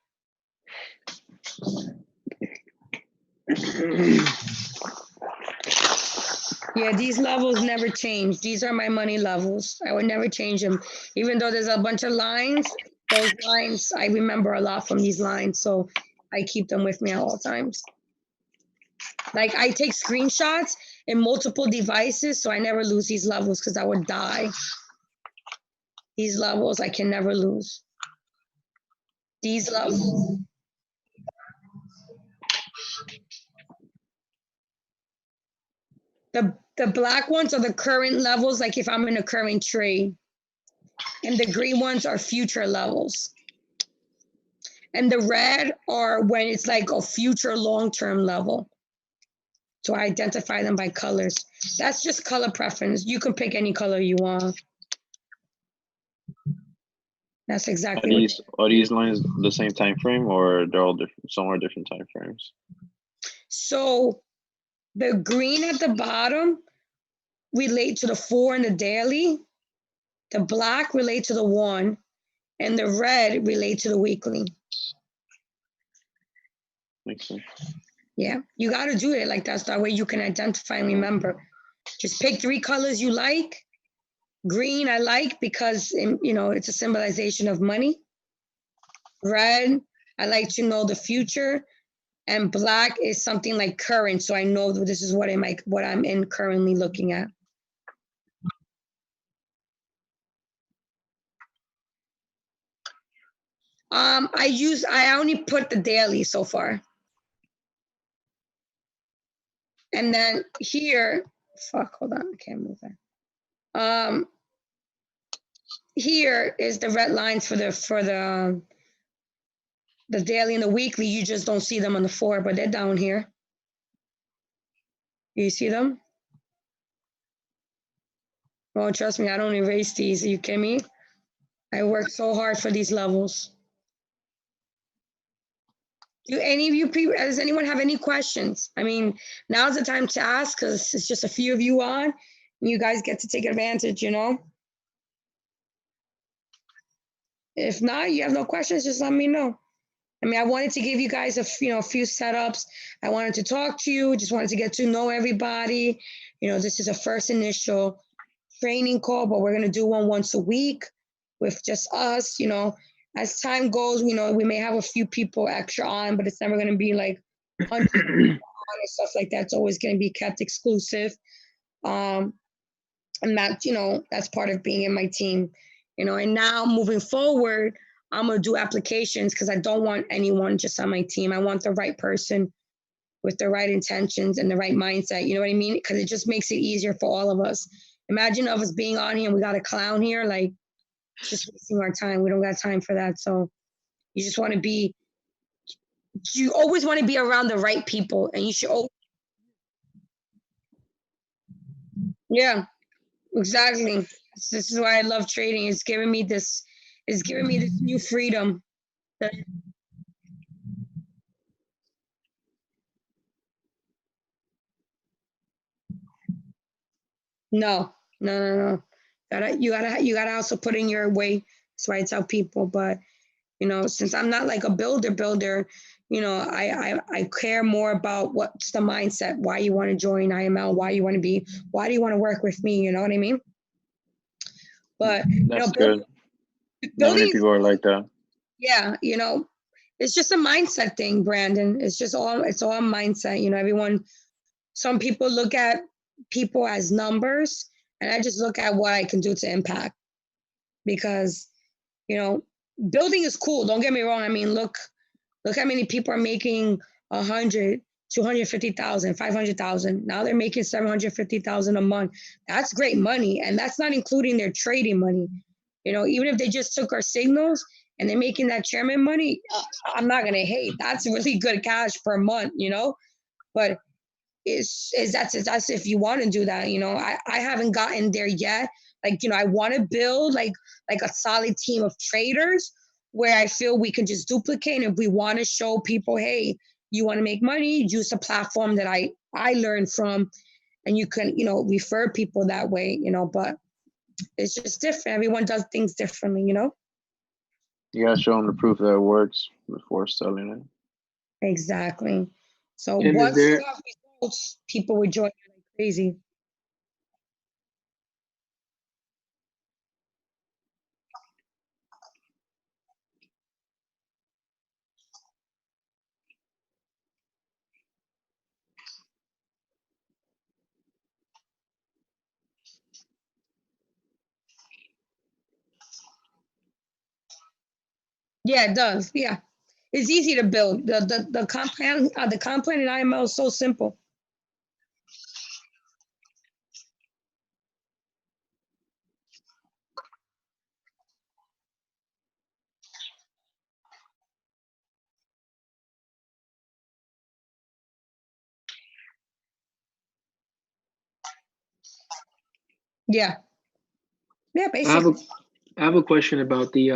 Yeah, these levels never change. These are my money levels. I would never change them. Even though there's a bunch of lines, those lines, I remember a lot from these lines. So I keep them with me at all times. Like I take screenshots in multiple devices, so I never lose these levels because I would die. These levels I can never lose. These levels. The black ones are the current levels, like if I'm in a current trade. And the green ones are future levels. And the red are when it's like a future long-term level. So I identify them by colors. That's just color preference. You can pick any color you want. That's exactly are these lines the same time frame, or they're all different? Some are different time frames. So the green at the bottom relate to the 4 and the daily. The black relate to the 1, and the red relate to the weekly. Makes sense. Yeah, you got to do it like that. So that way you can identify and remember. Just pick 3 colors you like. Green I like because, it's a symbolization of money. Red, I like to know the future. And black is something like current. So I know that this is what I'm currently looking at. I only put the daily so far. And then here, hold on, I can't move that. Here is the red lines for the daily and the weekly. You just don't see them on the 4, but they're down here. You see them? Oh, trust me, I don't erase these. Are you kidding me? I worked so hard for these levels. Do any of you people, does anyone have any questions? I mean, now's the time to ask because it's just a few of you on. And you guys get to take advantage, you know? If not, you have no questions, just let me know. I mean, I wanted to give you guys a few setups. I wanted to talk to you, just wanted to get to know everybody. You know, this is a first initial training call, but we're going to do one once a week with just us. You know, as time goes, you know, we may have a few people extra on, but it's never going to be like 100 on or stuff like that. It's always going to be kept exclusive. And that, you know, that's part of being in my team, you know. And now moving forward, I'm going to do applications because I don't want anyone just on my team. I want the right person with the right intentions and the right mindset. You know what I mean? Because it just makes it easier for all of us. Imagine of us being on here and we got a clown here, like it's just wasting our time. We don't got time for that. So you just want to be, you always want to be around the right people, and you should always, yeah, exactly. This is why I love trading. It's giving me this new freedom. No. You gotta also put in your way. That's why I tell people. But you know, since I'm not like a builder, you know, I care more about what's the mindset, why you want to join IML, why do you want to work with me? You know what I mean? But that's good. Not many people are like that. Yeah, you know, it's just a mindset thing, Brandon. It's all mindset. You know, some people look at people as numbers, and I just look at what I can do to impact. Because, you know, building is cool. Don't get me wrong. I mean, look how many people are making 100, 250,000, 500,000. Now they're making 750,000 a month. That's great money, and that's not including their trading money. You know, even if they just took our signals and they're making that chairman money, I'm not gonna hate. That's really good cash per month, you know. But that's if you want to do that. You know, I haven't gotten there yet. Like, you know, I want to build like a solid team of traders where I feel we can just duplicate. And if we want to show people, hey, you want to make money, use a platform that I learned from, and you can, you know, refer people that way, you know. But it's just different. Everyone does things differently, you know. You gotta show them the proof that it works before selling it. Exactly. So once you have results, people would join you like crazy. Yeah, it does. Yeah, it's easy to build. The comp plan in IML is so simple. Yeah. Yeah, basically. I have a question about the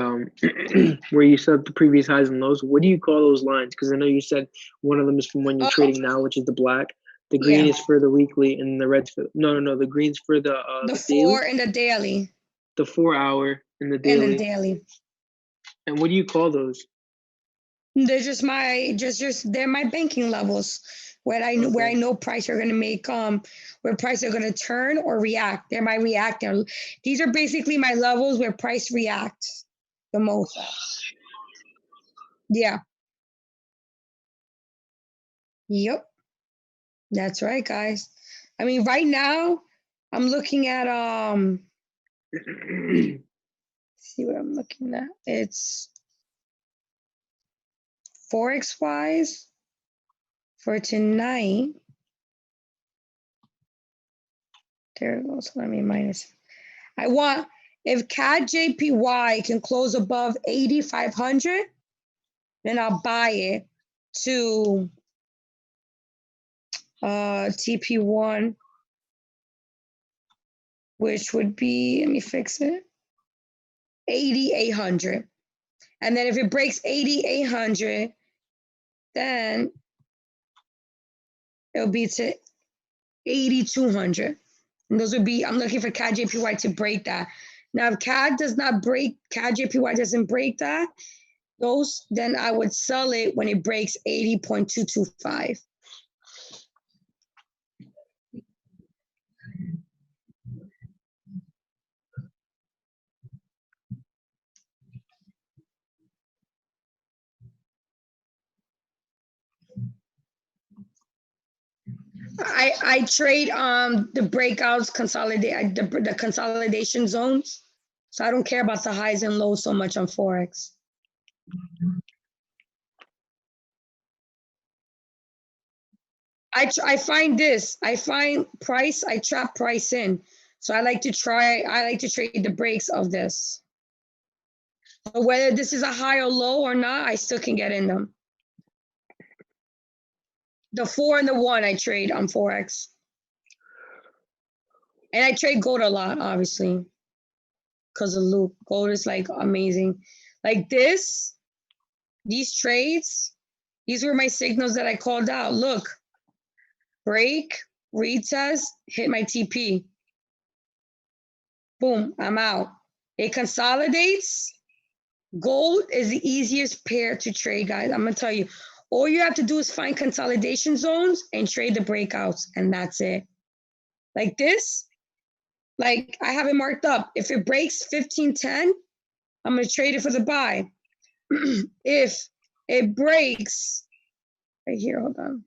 where you set the previous highs and lows. What do you call those lines? Because I know you said one of them is from when you're trading now, which is the black. The green is for the weekly, and the red's for no. The green's for the 4 and the daily. The 4 hour and the daily. And the daily. And what do you call those? They're just they're my banking levels. Where I know price are gonna make where price are gonna turn or react. They're my reactor. These are basically my levels where price reacts the most. Yeah. Yep. That's right, guys. I mean, right now I'm looking at see what I'm looking at. It's Forex wise for tonight. There it goes. Let me minus. I want, if CAD JPY can close above 8,500, then I'll buy it to TP1, which would be, let me fix it, 8,800. And then if it breaks 8,800, then it'll be to 8,200. And those would be, I'm looking for CAD JPY to break that. Now, if CAD does not break, CAD JPY doesn't break that, those, then I would sell it when it breaks 80.225. I trade the breakouts, the consolidation zones. So I don't care about the highs and lows so much on Forex. I find this, I find price, I trap price in. So I like to trade the breaks of this. So whether this is a high or low or not, I still can get in them. The 4 and the 1 I trade on Forex. And I trade gold a lot, obviously, because of Luke. Gold is like amazing. Like this, these trades, these were my signals that I called out. Look, break, retest, hit my TP. Boom, I'm out. It consolidates. Gold is the easiest pair to trade, guys. I'm gonna tell you, all you have to do is find consolidation zones and trade the breakouts, and that's it. Like this, like I have it marked up. If it breaks 1510, I'm gonna trade it for the buy. If it breaks, right here, hold on.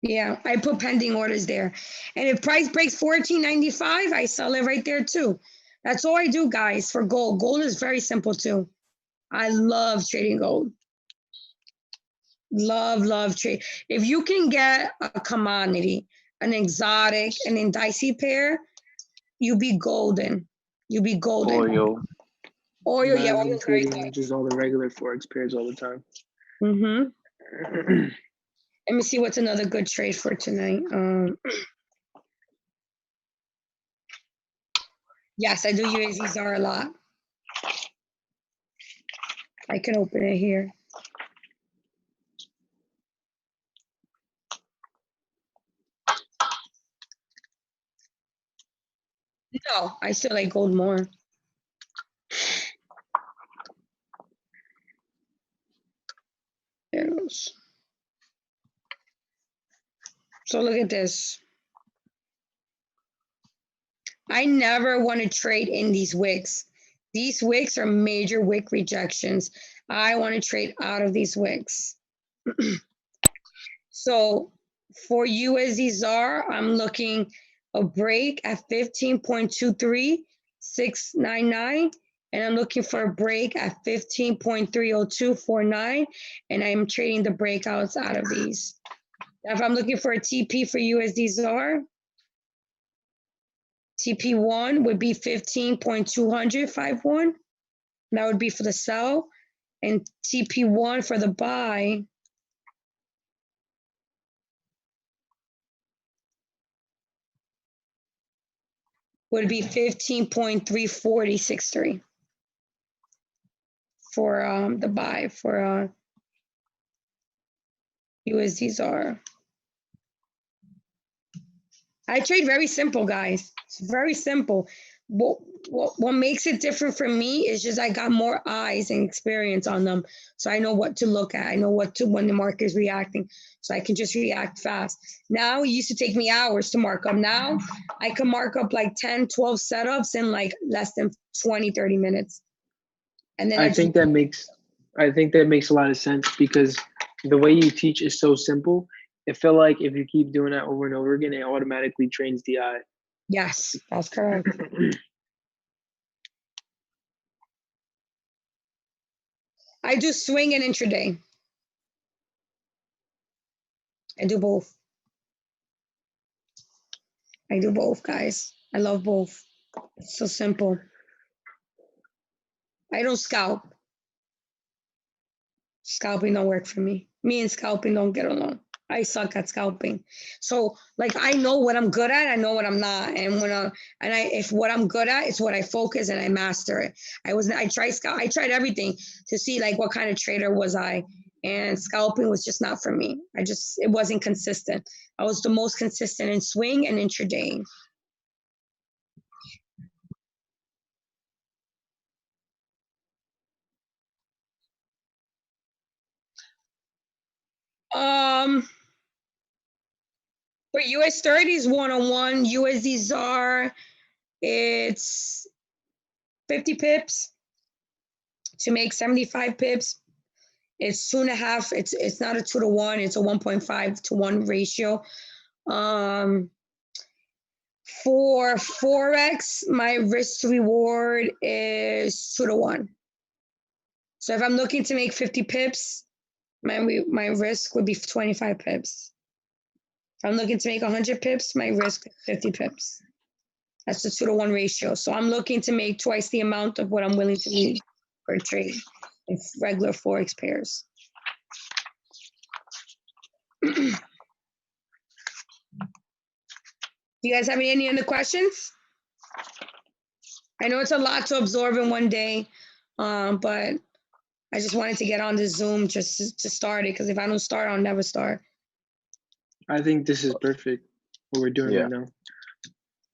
Yeah, I put pending orders there. And if price breaks 14.95, I sell it right there too. That's all I do, guys, for gold. Gold is very simple too. I love trading gold. Love trade. If you can get a commodity, an exotic, an indicey pair, you be golden. You be golden. Oil, yeah, oil is very good. Just all the regular Forex pairs all the time. Mm-hmm. Let me see what's another good trade for tonight. Yes, I do USD ZAR a lot. I can open it here. No, I still like gold more. There it goes. So look at this. I never want to trade in these wicks. These wicks are major wick rejections. I want to trade out of these wicks. So for USD ZAR, I'm looking a break at 15.23699, and I'm looking for a break at 15.30249, and I'm trading the breakouts out of these. Now, if I'm looking for a TP for USD ZAR, TP1 would be 15.20051. That would be for the sell, and TP1 for the buy would be 15.34063 for the buy for USD ZAR. I trade very simple, guys. It's very simple. What makes it different for me is just I got more eyes and experience on them. So I know what to look at. I know when the market is reacting. So I can just react fast. Now, it used to take me hours to mark up. Now, I can mark up like 10, 12 setups in like less than 20, 30 minutes. And then I think that makes a lot of sense because the way you teach is so simple. I feel like if you keep doing that over and over again, it automatically trains the eye. Yes, that's correct. I do swing and intraday. I do both. I do both, guys. I love both. It's so simple. I don't scalp. Scalping don't work for me. Me and scalping don't get along. I suck at scalping. So like I know what I'm good at, I know what I'm not. And if what I'm good at is what I focus and I master it. I tried everything to see like what kind of trader was I. And scalping was just not for me. It wasn't consistent. I was the most consistent in swing and intraday. For US 30s 101, USD ZAR, it's 50 pips to make 75 pips. It's 2.5. It's not a 2-to-1. It's a 1.5 to 1 ratio. For Forex, my risk to reward is 2-to-1. So if I'm looking to make 50 pips, my risk would be 25 pips. If I'm looking to make 100 pips, my risk is 50 pips. That's a 2-to-1 ratio. So I'm looking to make twice the amount of what I'm willing to lose per trade in regular Forex pairs. Do you guys have any other questions? I know it's a lot to absorb in one day, but I just wanted to get on the Zoom just to start it, because if I don't start, I'll never start. I think this is perfect, what we're doing right now.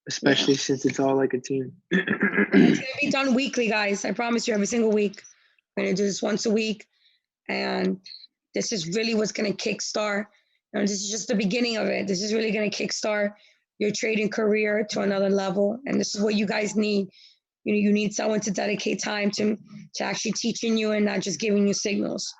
Especially since it's all like a team. It's going to be done weekly, guys. I promise you, every single week. I'm going to do this once a week. And this is really what's going to kickstart. And this is just the beginning of it. This is really going to kickstart your trading career to another level. And this is what you guys need. You need someone to dedicate time to actually teaching you and not just giving you signals.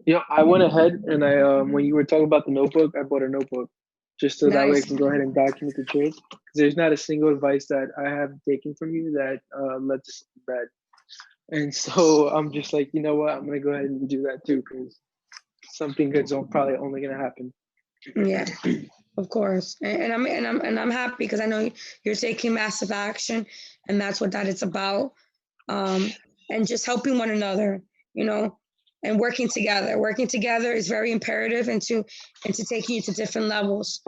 Yeah, I went ahead and I when you were talking about the notebook, I bought a notebook just so that way I can go ahead and document the trades. Because there's not a single advice that I have taken from you that led to something bad. And so I'm just like, you know what? I'm gonna go ahead and do that too, because something good's probably only gonna happen. Yeah, of course. And I'm happy because I know you're taking massive action, and that's what that is about. And just helping one another, and working together. Working together is very imperative into taking you to different levels.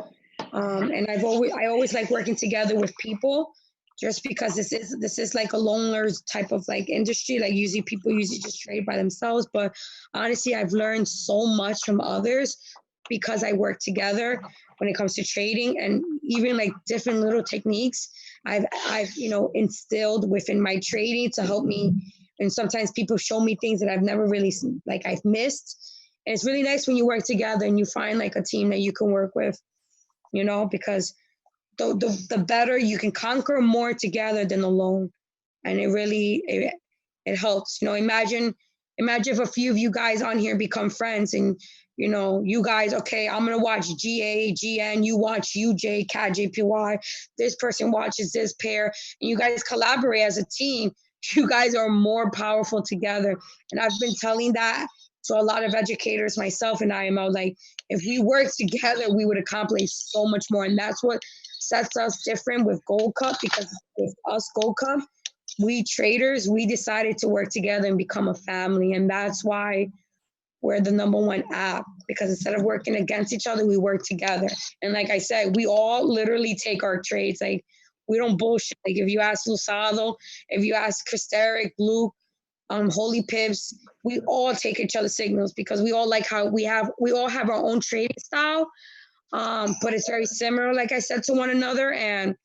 And I always like working together with people, just because this is like a loner's type of like industry. Like people usually just trade by themselves, but honestly, I've learned so much from others because I work together when it comes to trading, and even like different little techniques I've instilled within my trading to help me. And sometimes people show me things that I've never really seen, like I've missed. And it's really nice when you work together and you find like a team that you can work with, because the better you can conquer more together than alone. And it helps. Imagine if a few of you guys on here become friends, and you guys, okay, I'm gonna watch GN, you watch UJ, CAT, JPY, this person watches this pair, and you guys collaborate as a team. You guys are more powerful together. And I've been telling that to a lot of educators, myself and IMO, like, if we work together, we would accomplish so much more. And that's what sets us different with Gold Cup, because with us, Gold Cup, we traders, we decided to work together and become a family. And that's why we're the #1 app, because instead of working against each other, we work together. And like I said, we all literally take our trades. Like, we don't bullshit. Like, if you ask Lusado, if you ask Christeric, Luke, Holy Pips, we all take each other's signals, because we all like how we all have our own trading style, but it's very similar, like I said, to one another. And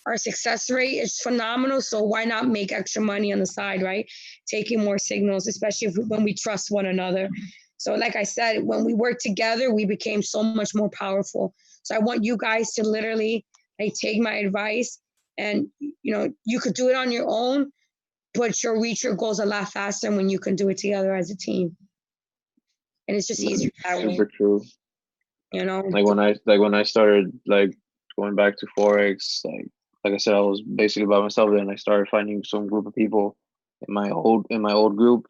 our success rate is phenomenal. So why not make extra money on the side, right? Taking more signals, especially when we trust one another. So like I said, when we work together, we became so much more powerful. So I want you guys to literally take my advice, and you could do it on your own, you'll reach your goals a lot faster when you can do it together as a team. And it's just easier that way. Super true. You know, Like when I started like going back to Forex, like I said, I was basically by myself. Then I started finding some group of people in my old group,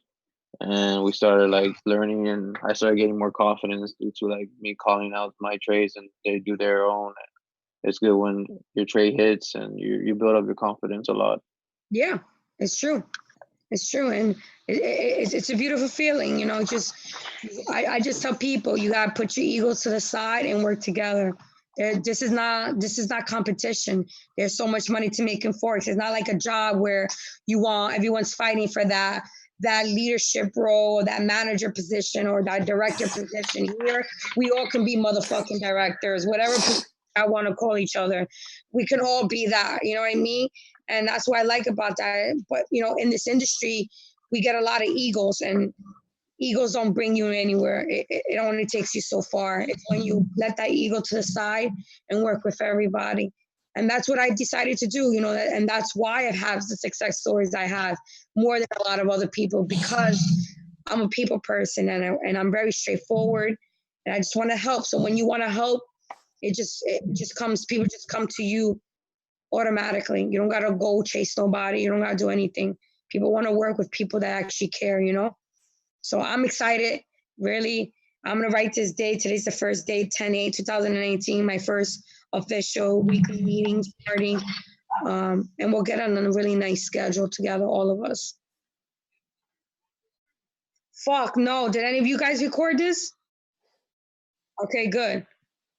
and we started like learning, and I started getting more confidence due to like me calling out my trades and they do their own. It's good when your trade hits and you build up your confidence a lot. Yeah, it's true. It's true, and it's a beautiful feeling. You know, I just tell people you gotta put your egos to the side and work together. This is not competition. There's so much money to make in Forex. It's not like a job where everyone's fighting for that leadership role, or that manager position, or that director position. Here, we all can be motherfucking directors, whatever I want to call each other. We can all be that. You know what I mean? And that's what I like about that. But, you know, in this industry, we get a lot of egos, and egos don't bring you anywhere. It only takes you so far. It's when you let that ego to the side and work with everybody. And that's what I decided to do, you know, and that's why I have the success stories I have more than a lot of other people, because I'm a people person, and I'm very straightforward, and I just want to help. So when you want to help, it just comes, people just come to you automatically. You don't got to go chase nobody. You don't got to do anything. People want to work with people that actually care, you know? So I'm excited. Really, I'm going to write this day. Today's the first day, 10/8/2018, my first official weekly meeting starting. And we'll get on a really nice schedule together, all of us. Fuck, no. Did any of you guys record this? Okay, good.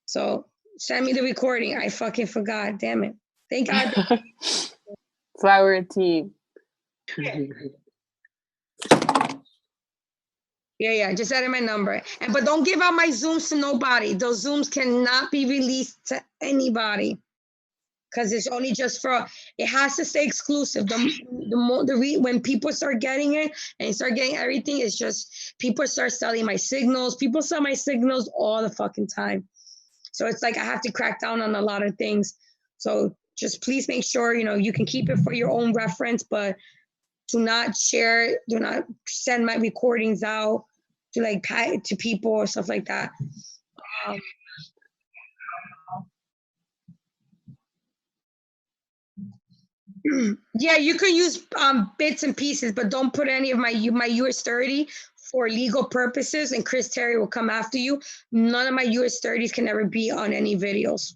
So send me the recording. I fucking forgot. Damn it. Thank God. That's why we're a team. Yeah. Just add in my number. But don't give out my Zooms to nobody. Those Zooms cannot be released to anybody, because it's only just it has to stay exclusive. When people start getting it and start getting everything, it's just people start selling my signals. People sell my signals all the fucking time. So it's like I have to crack down on a lot of things. So just please make sure, you know, you can keep it for your own reference, but do not share, do not send my recordings out to people or stuff like that. Yeah, you can use bits and pieces, but don't put any of my US 30 for legal purposes, and Chris Terry will come after you. None of my US 30s can ever be on any videos.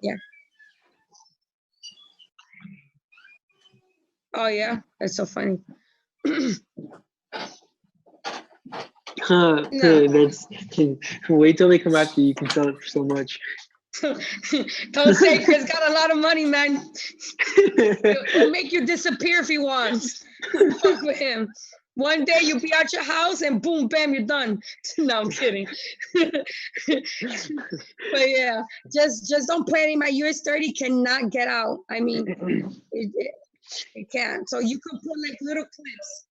Yeah. Oh yeah, that's so funny. That's wait till they come after you. You can sell it for so much. Don't say Chris got a lot of money, man. He'll make you disappear if he wants. Fuck with him. One day you'll be at your house and boom, bam, you're done. No, I'm kidding. But yeah, just don't play any. My US 30 cannot get out. I mean, it can't. So you can put like little clips.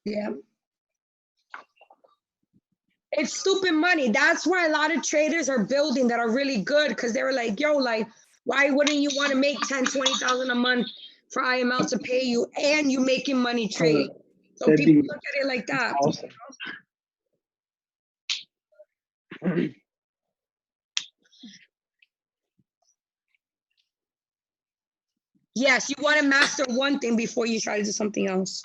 Yeah. It's stupid money. That's why a lot of traders are building that are really good, because they were like, yo, like, why wouldn't you want to make 10, 20,000 a month for IML to pay you, and you making money trading? So people look at it like that. Awesome. Yes, you want to master one thing before you try to do something else.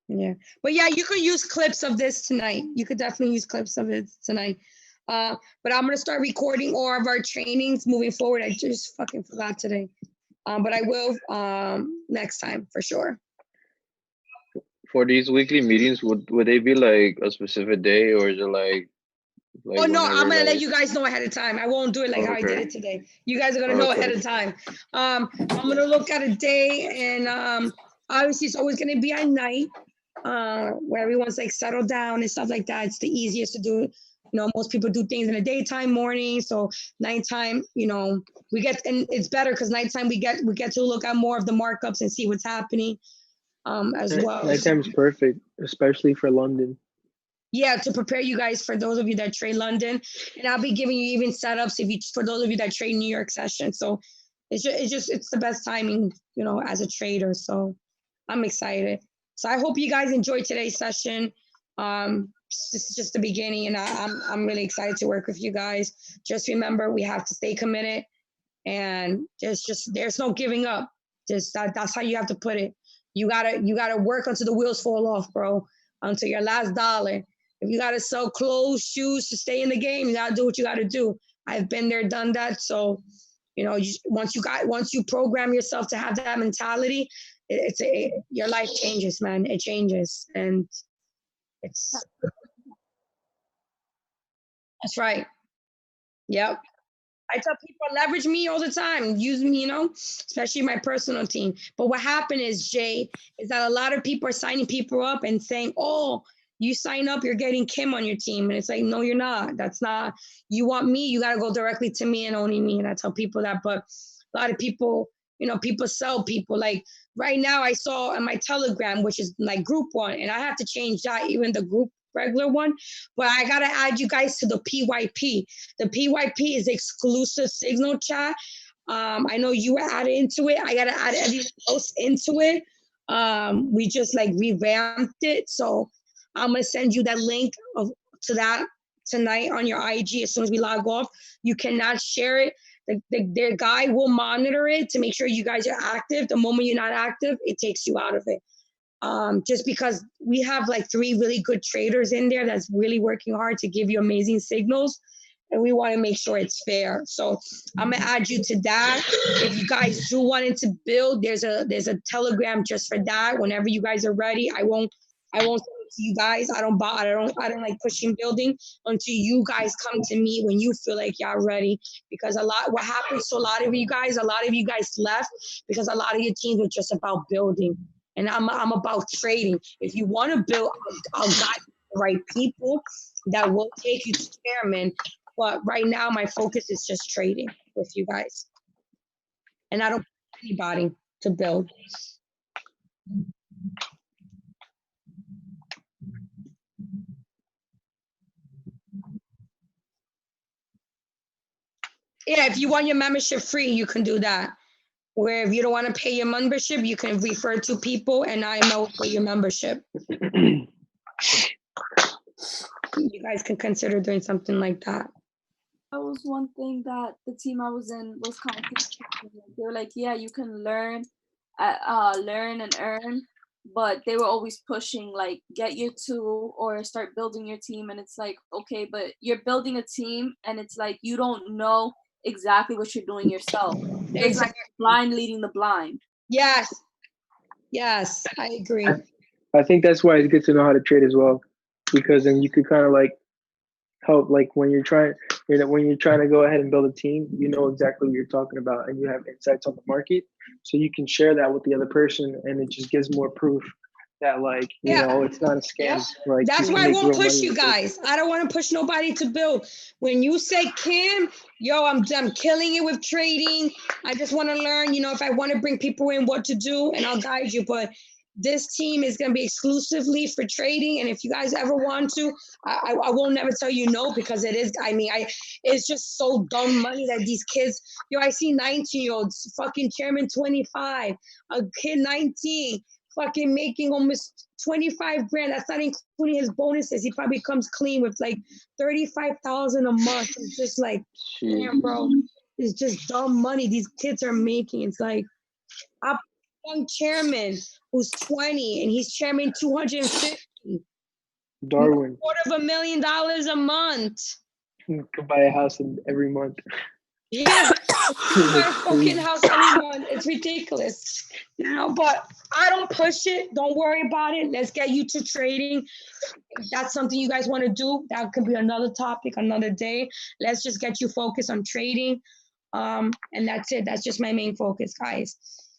Yeah, but yeah, you could use clips of this tonight. You could definitely use clips of it tonight. But I'm gonna start recording all of our trainings moving forward. I just fucking forgot today, but I will next time for sure. For these weekly meetings, would they be like a specific day, or is it like oh no, I'm gonna let you guys know ahead of time. I won't do it like how I did it today. You guys are gonna know ahead of time. I'm gonna look at a day, and obviously it's always gonna be at night, where everyone's like settled down and stuff like that. It's the easiest to do, Most people do things in the daytime, morning. So nighttime, we get, and it's better because nighttime we get to look at more of the markups and see what's happening as well. Nighttime's perfect, especially for London. Yeah, to prepare you guys for those of you that trade London, and I'll be giving you even setups for those of you that trade New York session. So it's the best timing, as a trader. So I'm excited. So I hope you guys enjoyed today's session. This is just the beginning, and I'm really excited to work with you guys. Just remember, we have to stay committed, and there's no giving up. That's how you have to put it. You gotta work until the wheels fall off, bro. Until your last dollar. If you gotta sell clothes, shoes to stay in the game, you gotta do what you gotta do. I've been there, done that. So, once you program yourself to have that mentality, your life changes, man. It changes, and that's right. Yep. I tell people leverage me all the time. Use me, especially my personal team. But what happened is, Jay, is that a lot of people are signing people up and saying, "Oh, you sign up, you're getting Kim on your team." And it's like, no, you're not. That's not. You want me, you got to go directly to me and only me. And I tell people that. But a lot of people, people sell people. Like right now, I saw on my Telegram, which is like group one, and I have to change that, even the group regular one, but I gotta add you guys to the PYP. The PYP is exclusive signal chat. I know you were added into it. I gotta add everyone else into it. We just like revamped it, so I'm gonna send you that link to that tonight on your IG as soon as we log off. You cannot share it. The guy will monitor it to make sure you guys are active. The moment you're not active, it takes you out of it. Just because we have like 3 really good traders in there that's really working hard to give you amazing signals, and we want to make sure it's fair. So I'm gonna add you to that. If you guys do want to build, there's a Telegram just for that. Whenever you guys are ready, I won't send it to you guys. I don't like pushing building until you guys come to me when you feel like y'all ready. Because what happens to a lot of you guys left because a lot of your teams were just about building. And I'm about trading. If you want to build, I'll guide the right people that will take you to chairman. But right now, my focus is just trading with you guys. And I don't push anybody to build. Yeah, if you want your membership free, you can do that. Where if you don't want to pay your membership, you can refer to people and I know for your membership. You guys can consider doing something like that. That was one thing that the team I was in was kind of they were like, yeah, you can learn and earn, but they were always pushing like get your tool or start building your team, and it's like, okay, but you're building a team and it's like you don't know exactly what you're doing yourself. It's exactly. Like blind leading the blind. Yes, I agree. I think that's why it's good to know how to trade as well, because then you could kind of like help, like when you're trying to go ahead and build a team, you know exactly what you're talking about and you have insights on the market, so you can share that with the other person, and it just gives more proof that like you know it's not a scam. Yeah. Like that's why I won't push you guys. I don't want to push nobody to build. When you say, Kim, yo, I'm killing it with trading, I just want to learn, if I want to bring people in, what to do, and I'll guide you. But this team is going to be exclusively for trading, and if you guys ever want to, I won't never tell you no, because it is, it's just so dumb money that these kids, I see 19-year-olds, fucking chairman 25, a kid 19, fucking making almost 25 grand. That's not including his bonuses. He probably comes clean with like 35,000 a month. It's just like, damn, bro, it's just dumb money these kids are making. It's like, I'm a young chairman who's 20 and he's chairman 250. Darwin. $250,000 a month. You could buy a house every month. Yeah, buy a fucking house every month. It's ridiculous, but I don't push it. Don't worry about it. Let's get you to trading. If that's something you guys want to do, that could be another topic, another day. Let's just get you focused on trading. And that's it. That's just my main focus, guys.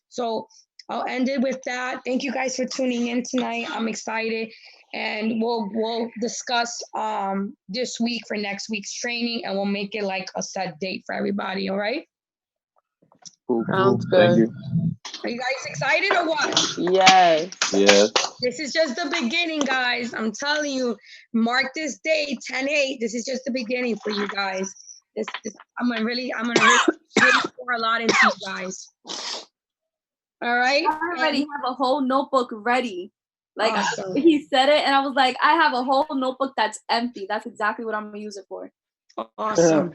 So I'll end it with that. Thank you guys for tuning in tonight. I'm excited. and we'll discuss this week for next week's training, and we'll make it like a set date for everybody. All right? Cool. Sounds Thank good. you. Are you guys excited or what? Yes. Yes. This is just the beginning, guys. I'm telling you, mark this day, 10/8. This is just the beginning for you guys. This I'm gonna really pour a lot into you guys. All right. I already have a whole notebook ready. Like Awesome. he said it, and I was like, I have a whole notebook that's empty. That's exactly what I'm gonna use it for. Awesome.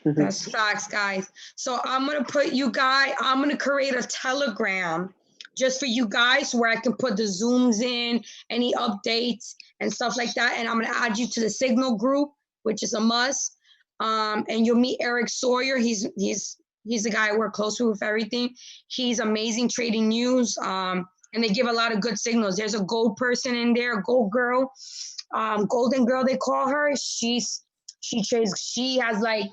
That's facts, guys. So I'm gonna create a Telegram just for you guys where I can put the Zooms in, any updates and stuff like that. And I'm gonna add you to the Signal group, which is a must. And you'll meet Eric Sawyer. He's the guy I work closely with everything. He's amazing trading news. And they give a lot of good signals. There's a gold person in there, a gold girl, golden girl they call her. She trades. She has like,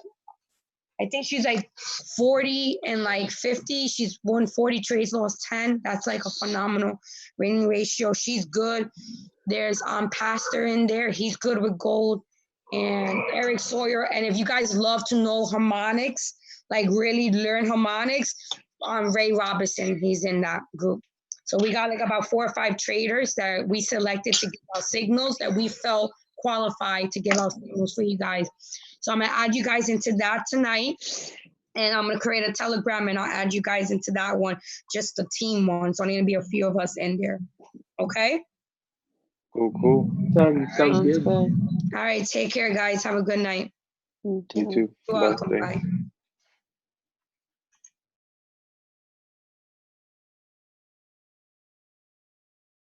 I think she's like 40 and like 50. She's won 40 trades, lost 10. That's like a phenomenal winning ratio. She's good. There's Pastor in there. He's good with gold. And Eric Sawyer. And if you guys love to know harmonics, like really learn harmonics, Ray Robinson, he's in that group. So we got like about 4 or 5 traders that we selected to give out signals that we felt qualified to give out signals for you guys. So I'm gonna add you guys into that tonight, and I'm gonna create a Telegram and I'll add you guys into that one, just the team one. So only gonna be a few of us in there. Okay? Cool. Sounds good. All right, take care, guys. Have a good night. You You too. You're welcome. Bye.